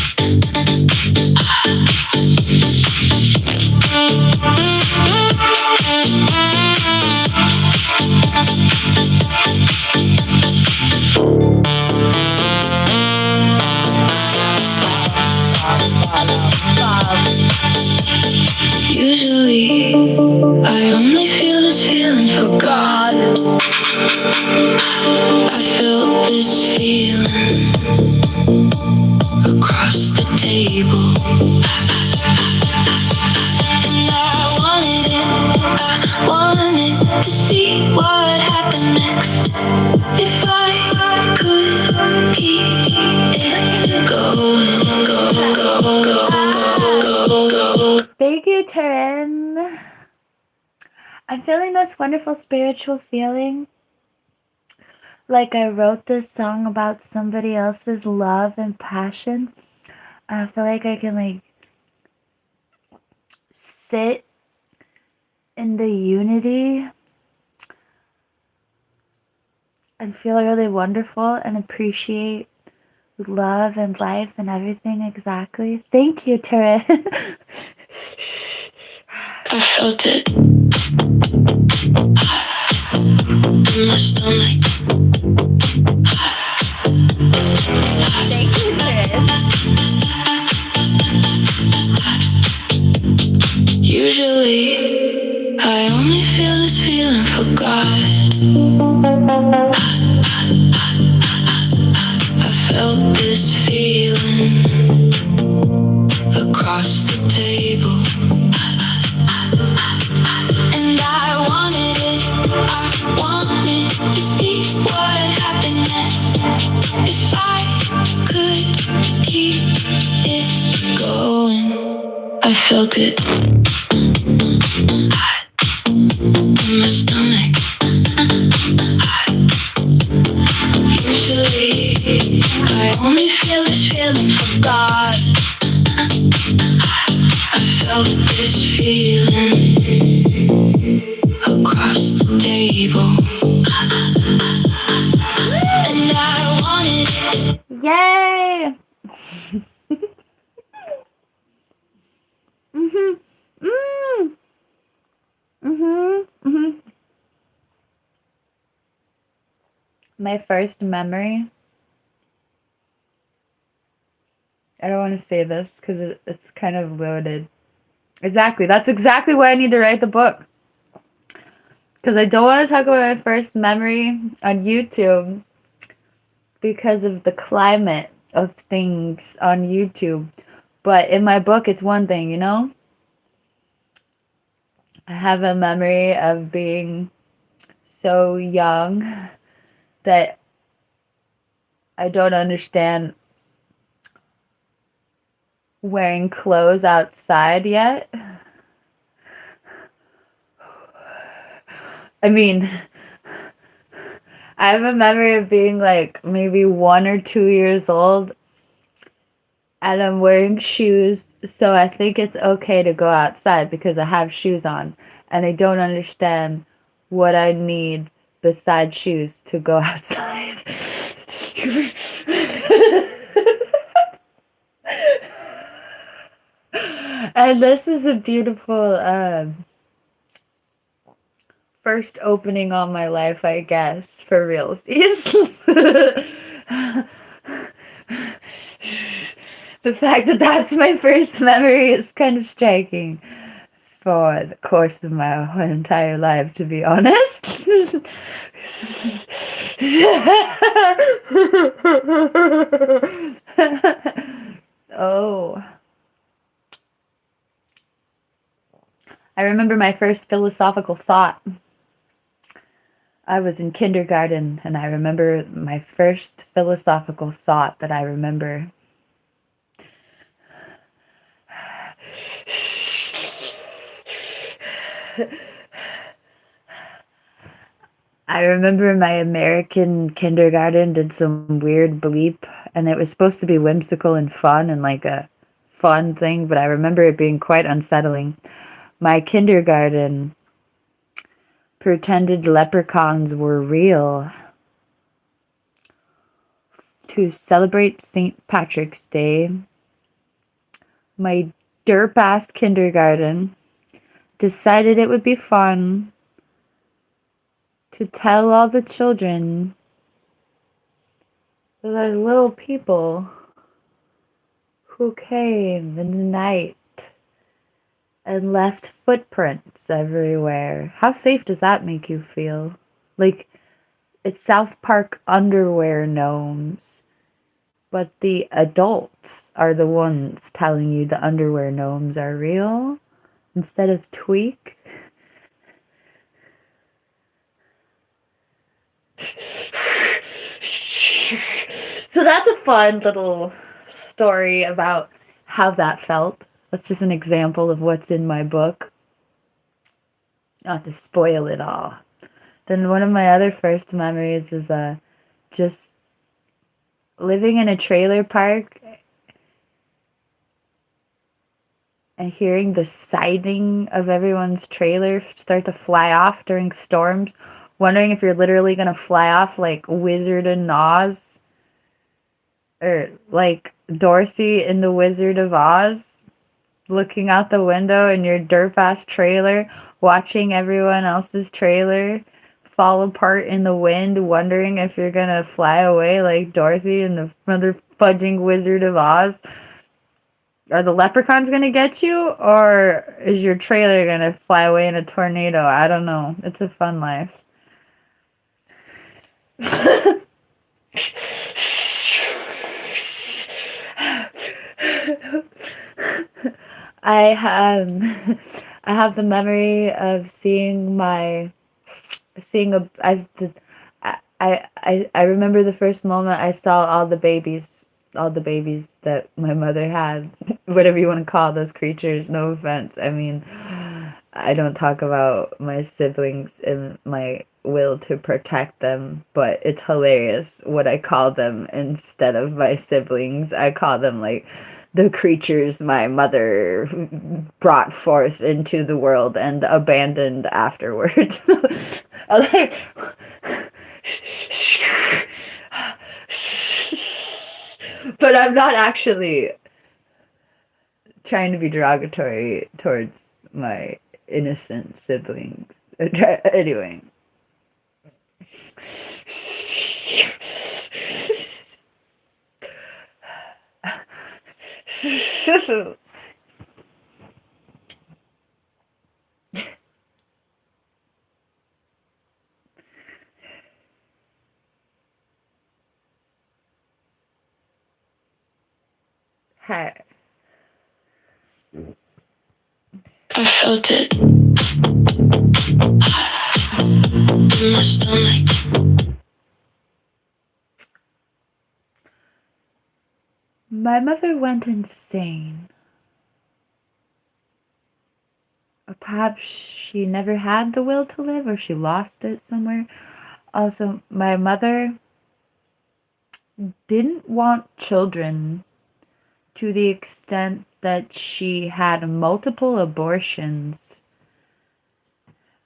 C: Usually, I only feel this feeling for God. I felt this feeling across the table, and I wanted to see what happened next. If I could keep it going, go.
A: Thank you, Taryn. I'm feeling this wonderful spiritual feeling like I wrote this song about somebody else's love and passion. I feel like I can like sit in the unity and feel really wonderful and appreciate love and life and everything exactly. Thank you, Taryn.
C: I felt it in my stomach.
A: Thank you, Taryn.
C: Usually, I only feel this feeling for God. I felt this feeling across the table, and I wanted to see what happened next. If I could keep it going, I felt it in my stomach. Usually, I only feel this feeling for God. I felt this feeling across the table, and I wanted it.
A: Yay! Mhm. Mm. Mhm. Mhm. My first memory. I don't want to say this because it's kind of loaded. Exactly. That's exactly why I need to write the book. Because I don't want to talk about my first memory on YouTube because of the climate of things on YouTube. But in my book, it's one thing, you know? I have a memory of being so young that I don't understand wearing clothes outside yet. I mean, I have a memory of being like maybe 1 or 2 years old and I'm wearing shoes, so I think it's okay to go outside because I have shoes on and I don't understand what I need besides shoes to go outside. And this is a beautiful first opening on my life, I guess, for realsies. The fact that that's my first memory is kind of striking for the course of my whole entire life, to be honest. Oh. I remember my first philosophical thought. I was in kindergarten, and I remember my first philosophical thought that I remember. I remember my American kindergarten did some weird bleep, and it was supposed to be whimsical and fun and like a fun thing, but I remember it being quite unsettling. My kindergarten pretended leprechauns were real to celebrate St. Patrick's Day. My derp-ass kindergarten decided it would be fun to tell all the children that there's little people who came in the night and left footprints everywhere. How safe does that make you feel? Like, it's South Park underwear gnomes, but the adults are the ones telling you the underwear gnomes are real instead of Tweak. So that's a fun little story about how that felt. That's just an example of what's in my book. Not to spoil it all. Then one of my other first memories is just living in a trailer park and hearing the siding of everyone's trailer start to fly off during storms, wondering if you're literally gonna fly off like Wizard of Oz or like Dorothy in the Wizard of Oz, looking out the window in your derp ass trailer, watching everyone else's trailer fall apart in the wind, wondering if you're gonna fly away like Dorothy in the mother fudging Wizard of Oz. Are the leprechauns gonna get you, or is your trailer gonna fly away in a tornado? I don't know. It's a fun life. I I have the memory of seeing a I remember the first moment I saw all the babies that my mother had, whatever you want to call those creatures. No offense. I mean, I don't talk about my siblings in my will to protect them, but it's hilarious what I call them instead of my siblings. I call them like the creatures my mother brought forth into the world and abandoned afterwards. I'm like, but I'm not actually trying to be derogatory towards my innocent siblings. Anyway. Hi.
C: I felt it in my stomach.
A: My mother went insane. Or perhaps she never had the will to live, or she lost it somewhere. Also, my mother didn't want children to the extent that she had multiple abortions.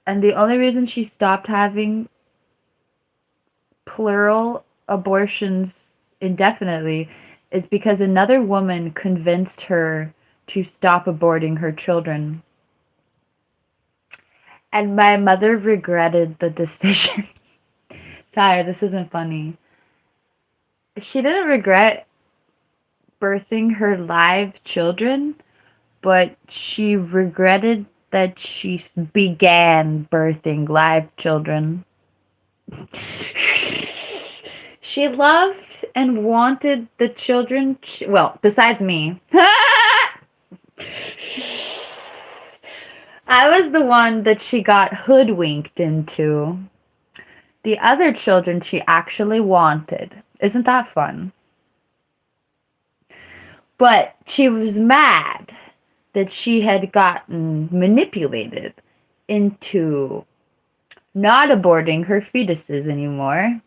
A: And the only reason she stopped having plural abortions indefinitely is because another woman convinced her to stop aborting her children. And my mother regretted the decision. Sorry, this isn't funny. She didn't regret birthing her live children, but she regretted that she began birthing live children. She loved and wanted the children, well, besides me. I was the one that she got hoodwinked into. The other children she actually wanted. Isn't that fun? But she was mad that she had gotten manipulated into not aborting her fetuses anymore.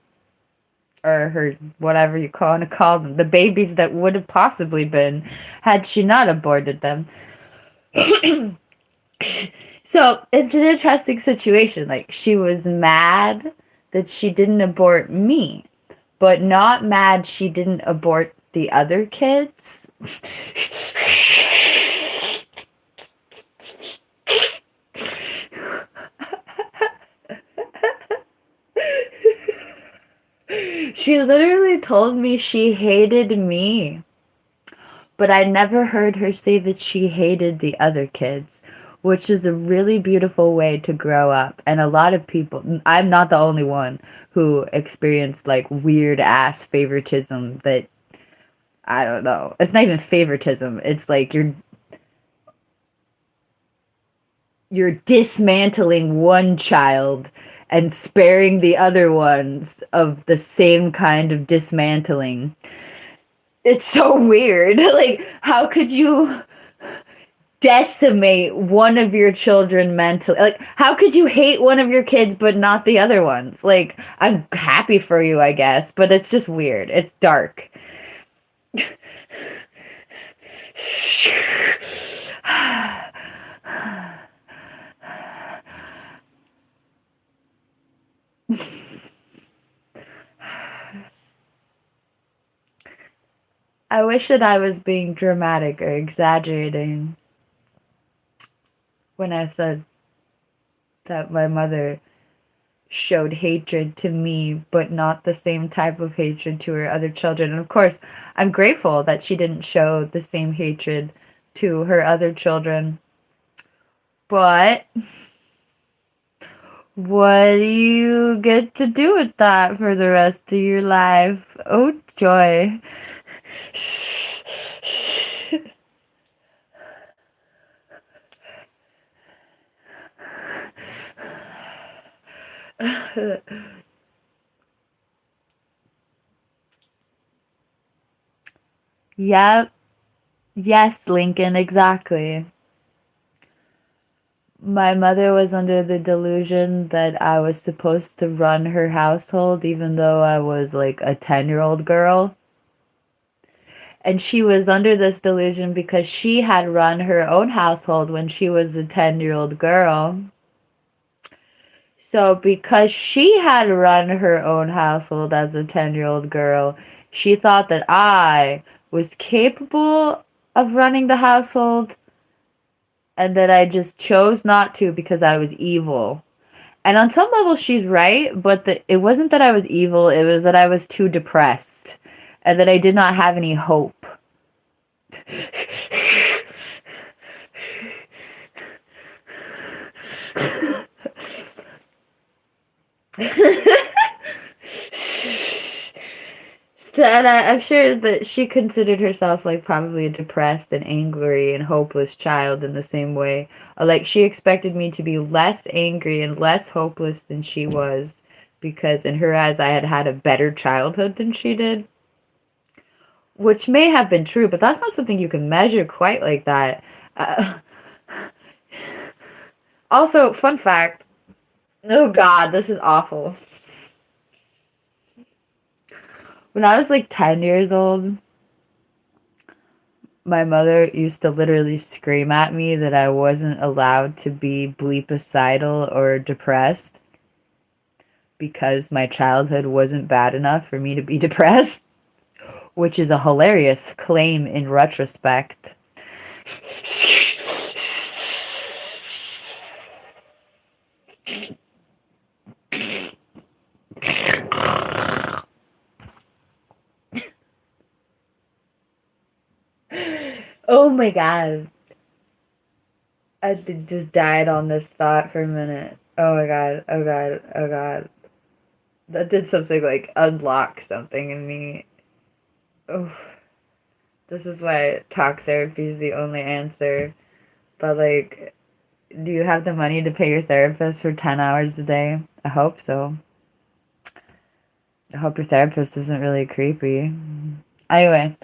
A: Or her, whatever you want to call them. The babies that would have possibly been had she not aborted them. So it's an interesting situation. Like, she was mad that she didn't abort me, but not mad she didn't abort the other kids. She literally told me she hated me, but I never heard her say that she hated the other kids, which is a really beautiful way to grow up. And a lot of people, I'm not the only one who experienced like weird ass favoritism that, I don't know. It's not even favoritism. It's like you're dismantling one child and sparing the other ones of the same kind of dismantling. It's so weird. Like, how could you decimate one of your children mentally. Like, how could you hate one of your kids but not the other ones? Like, I'm happy for you, I guess, but it's just weird. It's dark. I wish that I was being dramatic or exaggerating when I said that my mother showed hatred to me, but not the same type of hatred to her other children. And of course, I'm grateful that she didn't show the same hatred to her other children. But what do you get to do with that for the rest of your life? Oh, joy. Yep. Yes, Lincoln, exactly. My mother was under the delusion that I was supposed to run her household, even though I was like a 10-year-old girl. And she was under this delusion because she had run her own household when she was a 10-year-old girl. So, because she had run her own household as a 10-year-old girl, she thought that I was capable of running the household and that I just chose not to because I was evil. And on some level, she's right, but it wasn't that I was evil, it was that I was too depressed and that I did not have any hope. So, and I'm sure that she considered herself like probably a depressed and angry and hopeless child in the same way. Like she expected me to be less angry and less hopeless than she was because in her eyes I had had a better childhood than she did. Which may have been true, but that's not something you can measure quite like that. Uh, also, fun fact. Oh God, this is awful. When I was like 10 years old, my mother used to literally scream at me that I wasn't allowed to be bleepicidal or depressed because my childhood wasn't bad enough for me to be depressed, which is a hilarious claim in retrospect. Oh my God. Just died on this thought for a minute. Oh my God. Oh God. Oh God. That did something like unlock something in me. Oh, this is why talk therapy is the only answer. But like, do you have the money to pay your therapist for 10 hours a day? I hope so. I hope your therapist isn't really creepy. Anyway.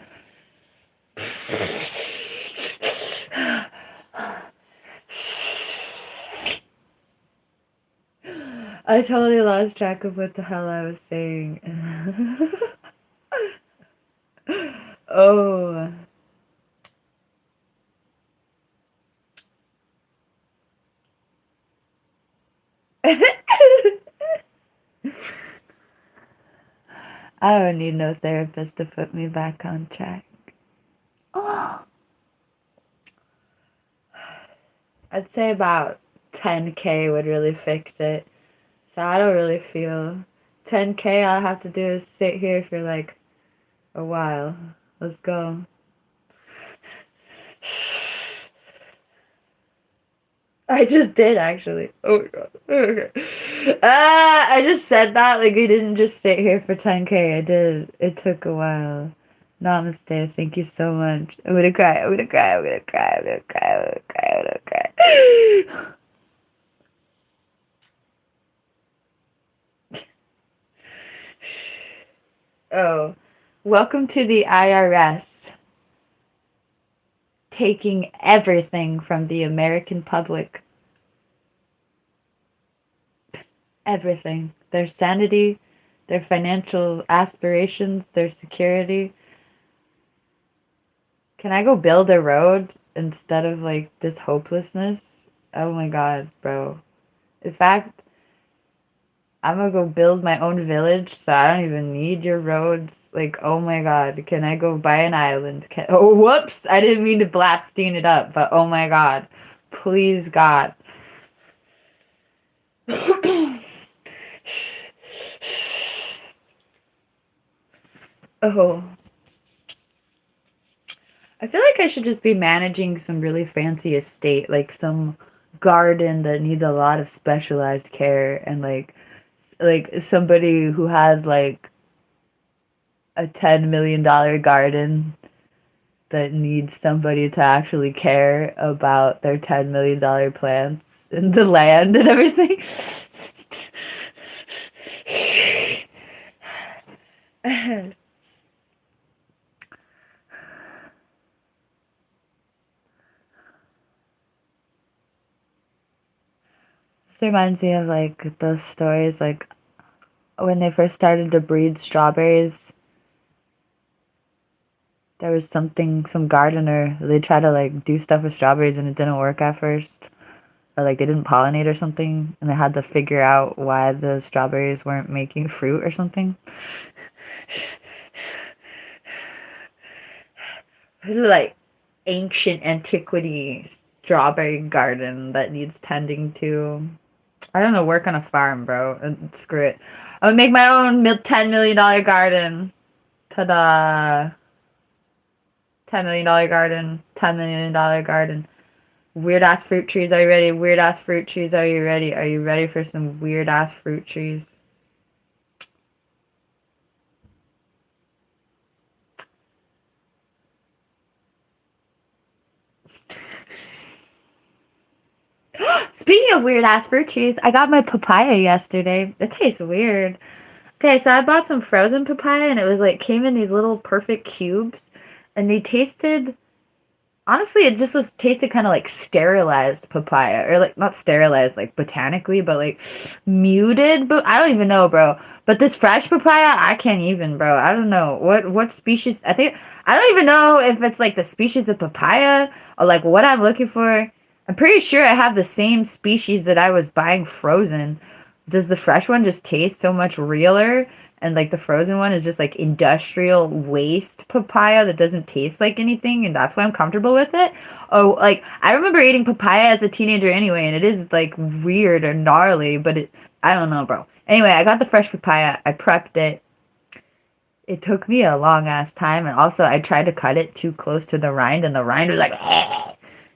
A: I totally lost track of what the hell I was saying. Oh. I don't need no therapist to put me back on track. Oh. I'd say about 10K would really fix it. So I don't really feel 10K. All I have to do is sit here for like a while. Let's go. I just did actually. Oh my God. Okay. I just said that like we didn't just sit here for 10K. I did. It took a while. Namaste. Thank you so much. I'm gonna cry. I'm gonna cry. I'm gonna cry. I'm gonna cry. I'm gonna cry. I'm gonna cry. Oh, welcome to the IRS. taking everything from the American public. Everything. Their sanity, their financial aspirations, their security. Can I go build a road instead of like this hopelessness? Oh my god, bro. In fact, I'm gonna go build my own village so I don't even need your roads. Like, oh my god, can I go buy an island? Oh, whoops! I didn't mean to Blapstein it up, but oh my god. Please, God. Oh. I feel like I should just be managing some really fancy estate, like some garden that needs a lot of specialized care, and like somebody who has like a $10 million garden that needs somebody to actually care about their $10 million plants and the land and everything. This reminds me of like those stories like when they first started to breed strawberries. There was some gardener, they tried to like do stuff with strawberries and it didn't work at first. Or like they didn't pollinate or something, and they had to figure out why the strawberries weren't making fruit or something. This is like ancient antiquity strawberry garden that needs tending to. I don't know, work on a farm, bro. Screw it. I would make my own $10 million garden. Ta-da. $10 million garden. $10 million garden. Weird ass fruit trees, are you ready? Weird ass fruit trees, are you ready? Are you ready for some weird ass fruit trees? Speaking of weird ass fruit trees, I got my papaya yesterday. It tastes weird. Okay, so I bought some frozen papaya and it was like came in these little perfect cubes and they tasted, honestly, it just tasted kind of like sterilized papaya, or like not sterilized like botanically, but like muted. But I don't even know, bro. But this fresh papaya, I can't even, bro. I don't know what species. I don't even know if it's like the species of papaya or like what I'm looking for. I'm pretty sure I have the same species that I was buying frozen. Does the fresh one just taste so much realer? And like the frozen one is just like industrial waste papaya that doesn't taste like anything, and that's why I'm comfortable with it. Oh, like I remember eating papaya as a teenager anyway, and it is like weird or gnarly, but I don't know, bro. Anyway, I got the fresh papaya. I prepped it. It took me a long ass time, and also I tried to cut it too close to the rind, and the rind was like, eh.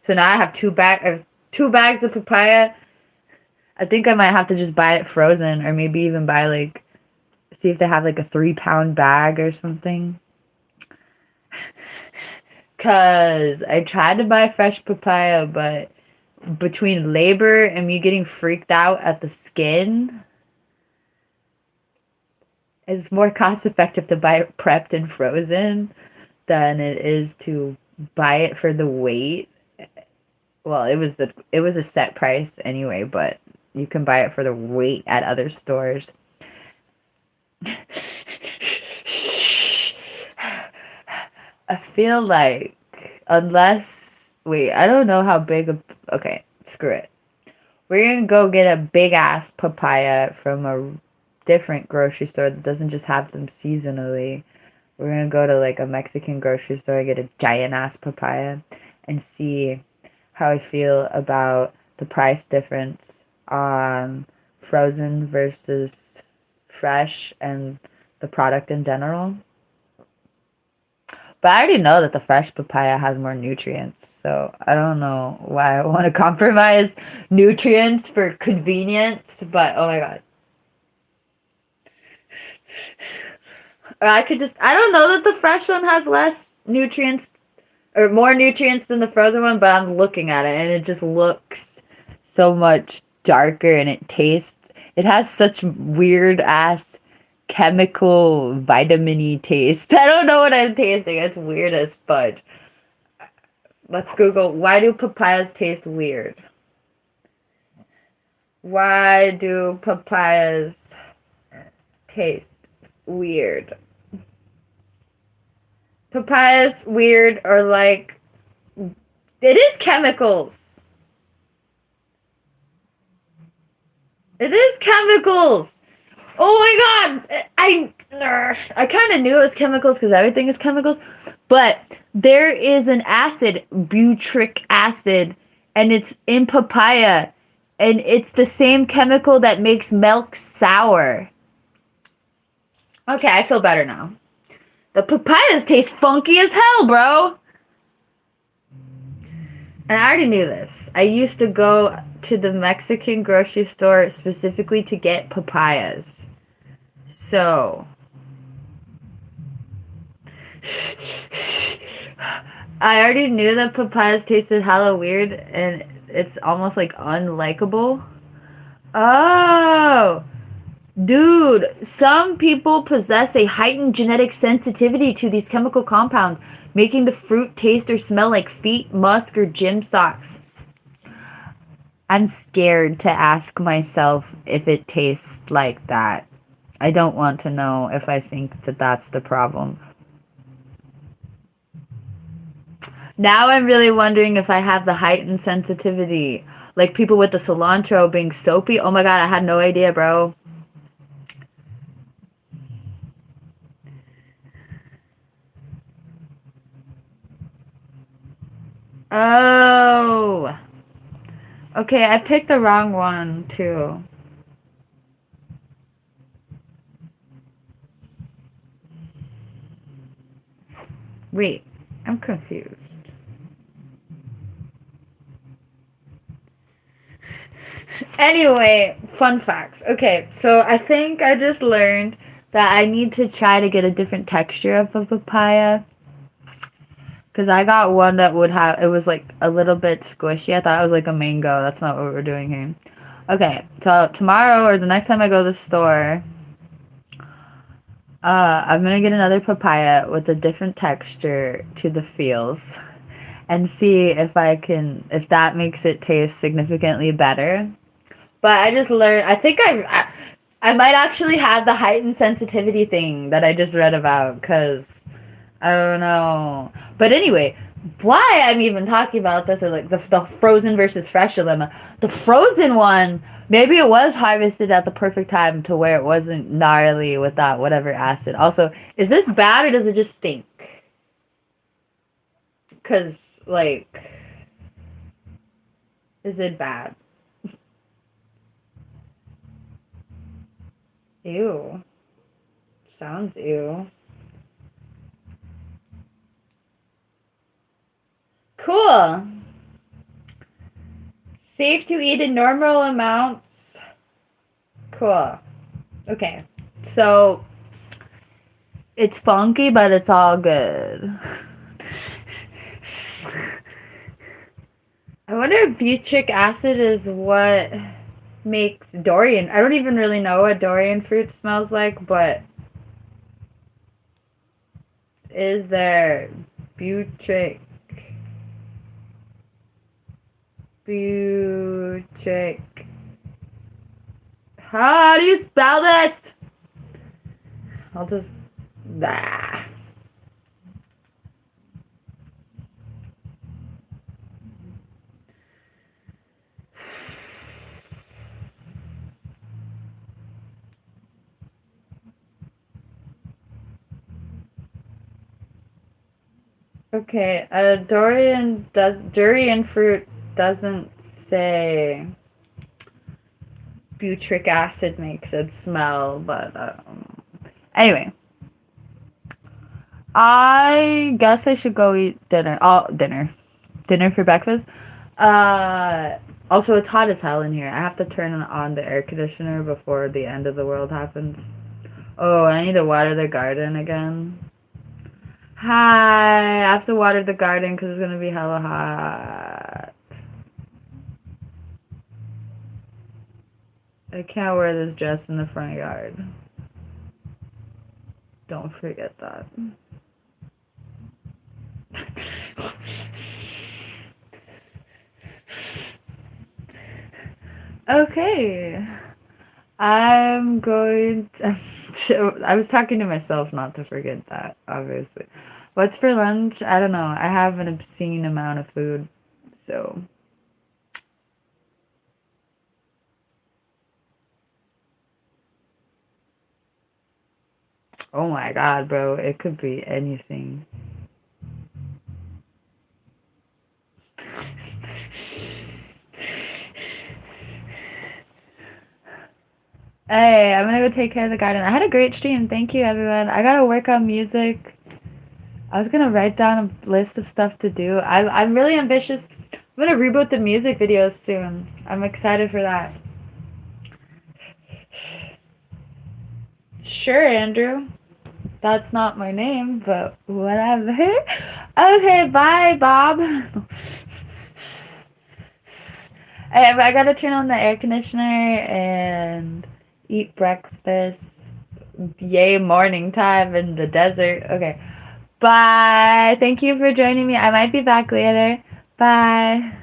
A: So now I have two bags of papaya. I think I might have to just buy it frozen, or maybe even buy like, see if they have like a 3-pound bag or something. Cause I tried to buy fresh papaya, but between labor and me getting freaked out at the skin, it's more cost effective to buy it prepped and frozen than it is to buy it for the weight. Well, it was a set price anyway, but you can buy it for the weight at other stores. I feel like wait, I don't know how big okay, screw it. We're gonna go get a big ass papaya from a different grocery store that doesn't just have them seasonally. We're gonna go to like a Mexican grocery store and get a giant ass papaya and see how I feel about the price difference on frozen versus fresh and the product in general. But I already know that the fresh papaya has more nutrients, so I don't know why I want to compromise nutrients for convenience, but oh my god. Or I don't know that the fresh one has less nutrients or more nutrients than the frozen one, but I'm looking at it and it just looks so much darker, and it has such weird ass chemical vitamin-y taste. I don't know what I'm tasting. It's weird as fudge. Let's Google, why do papayas taste weird? Why do papayas taste weird? Papayas weird or like, it is chemicals. It is chemicals. Oh my god! I kind of knew it was chemicals because everything is chemicals, but there is an acid, butyric acid, and it's in papaya, and it's the same chemical that makes milk sour. Okay, I feel better now. The papayas taste funky as hell, bro. And I already knew this. I used to go to the Mexican grocery store specifically to get papayas. So, I already knew that papayas tasted hella weird and it's almost like unlikable. Oh, dude, some people possess a heightened genetic sensitivity to these chemical compounds, making the fruit taste or smell like feet, musk, or gym socks. I'm scared to ask myself if it tastes like that. I don't want to know if I think that that's the problem. Now I'm really wondering if I have the heightened sensitivity. Like people with the cilantro being soapy. Oh my god, I had no idea, bro. Oh. Okay, I picked the wrong one, too. Wait, I'm confused. Anyway, fun facts. Okay, so I think I just learned that I need to try to get a different texture of a papaya. Because I got one that would have, it was like a little bit squishy. I thought it was like a mango. That's not what we're doing here. Okay, so tomorrow or the next time I go to the store, I'm going to get another papaya with a different texture to the feels and see if if that makes it taste significantly better. But I just learned, I think I might actually have the heightened sensitivity thing that I just read about because I don't know. But anyway, why I'm even talking about this is like the frozen versus fresh dilemma. The frozen one, maybe it was harvested at the perfect time to where it wasn't gnarly with that whatever acid. Also, is this bad or does it just stink? Because, like, is it bad? Ew. Sounds ew. Cool. Safe to eat in normal amounts. Cool. Okay. So, it's funky, but it's all good. I wonder if butyric acid is what makes durian. I don't even really know what durian fruit smells like, but is there butyric how do you spell this? I'll just Okay, durian fruit doesn't say butyric acid makes it smell, but anyway, I guess I should go eat dinner. Oh, dinner for breakfast. Also, it's hot as hell in here. I have to turn on the air conditioner before the end of the world happens. Oh, I need to water the garden again. Hi, I have to water the garden because it's gonna be hella hot. I can't wear this dress in the front yard. Don't forget that. Okay. I'm going to, I was talking to myself not to forget that, obviously. What's for lunch? I don't know. I have an obscene amount of food, so. Oh my god, bro. It could be anything. Hey, I'm gonna go take care of the garden. I had a great stream. Thank you, everyone. I gotta work on music. I was gonna write down a list of stuff to do. I'm really ambitious. I'm gonna reboot the music videos soon. I'm excited for that. Sure, Andrew. That's not my name, but whatever. Okay, bye, Bob. I gotta turn on the air conditioner and eat breakfast. Yay, morning time in the desert. Okay. Bye. Thank you for joining me. I might be back later. Bye.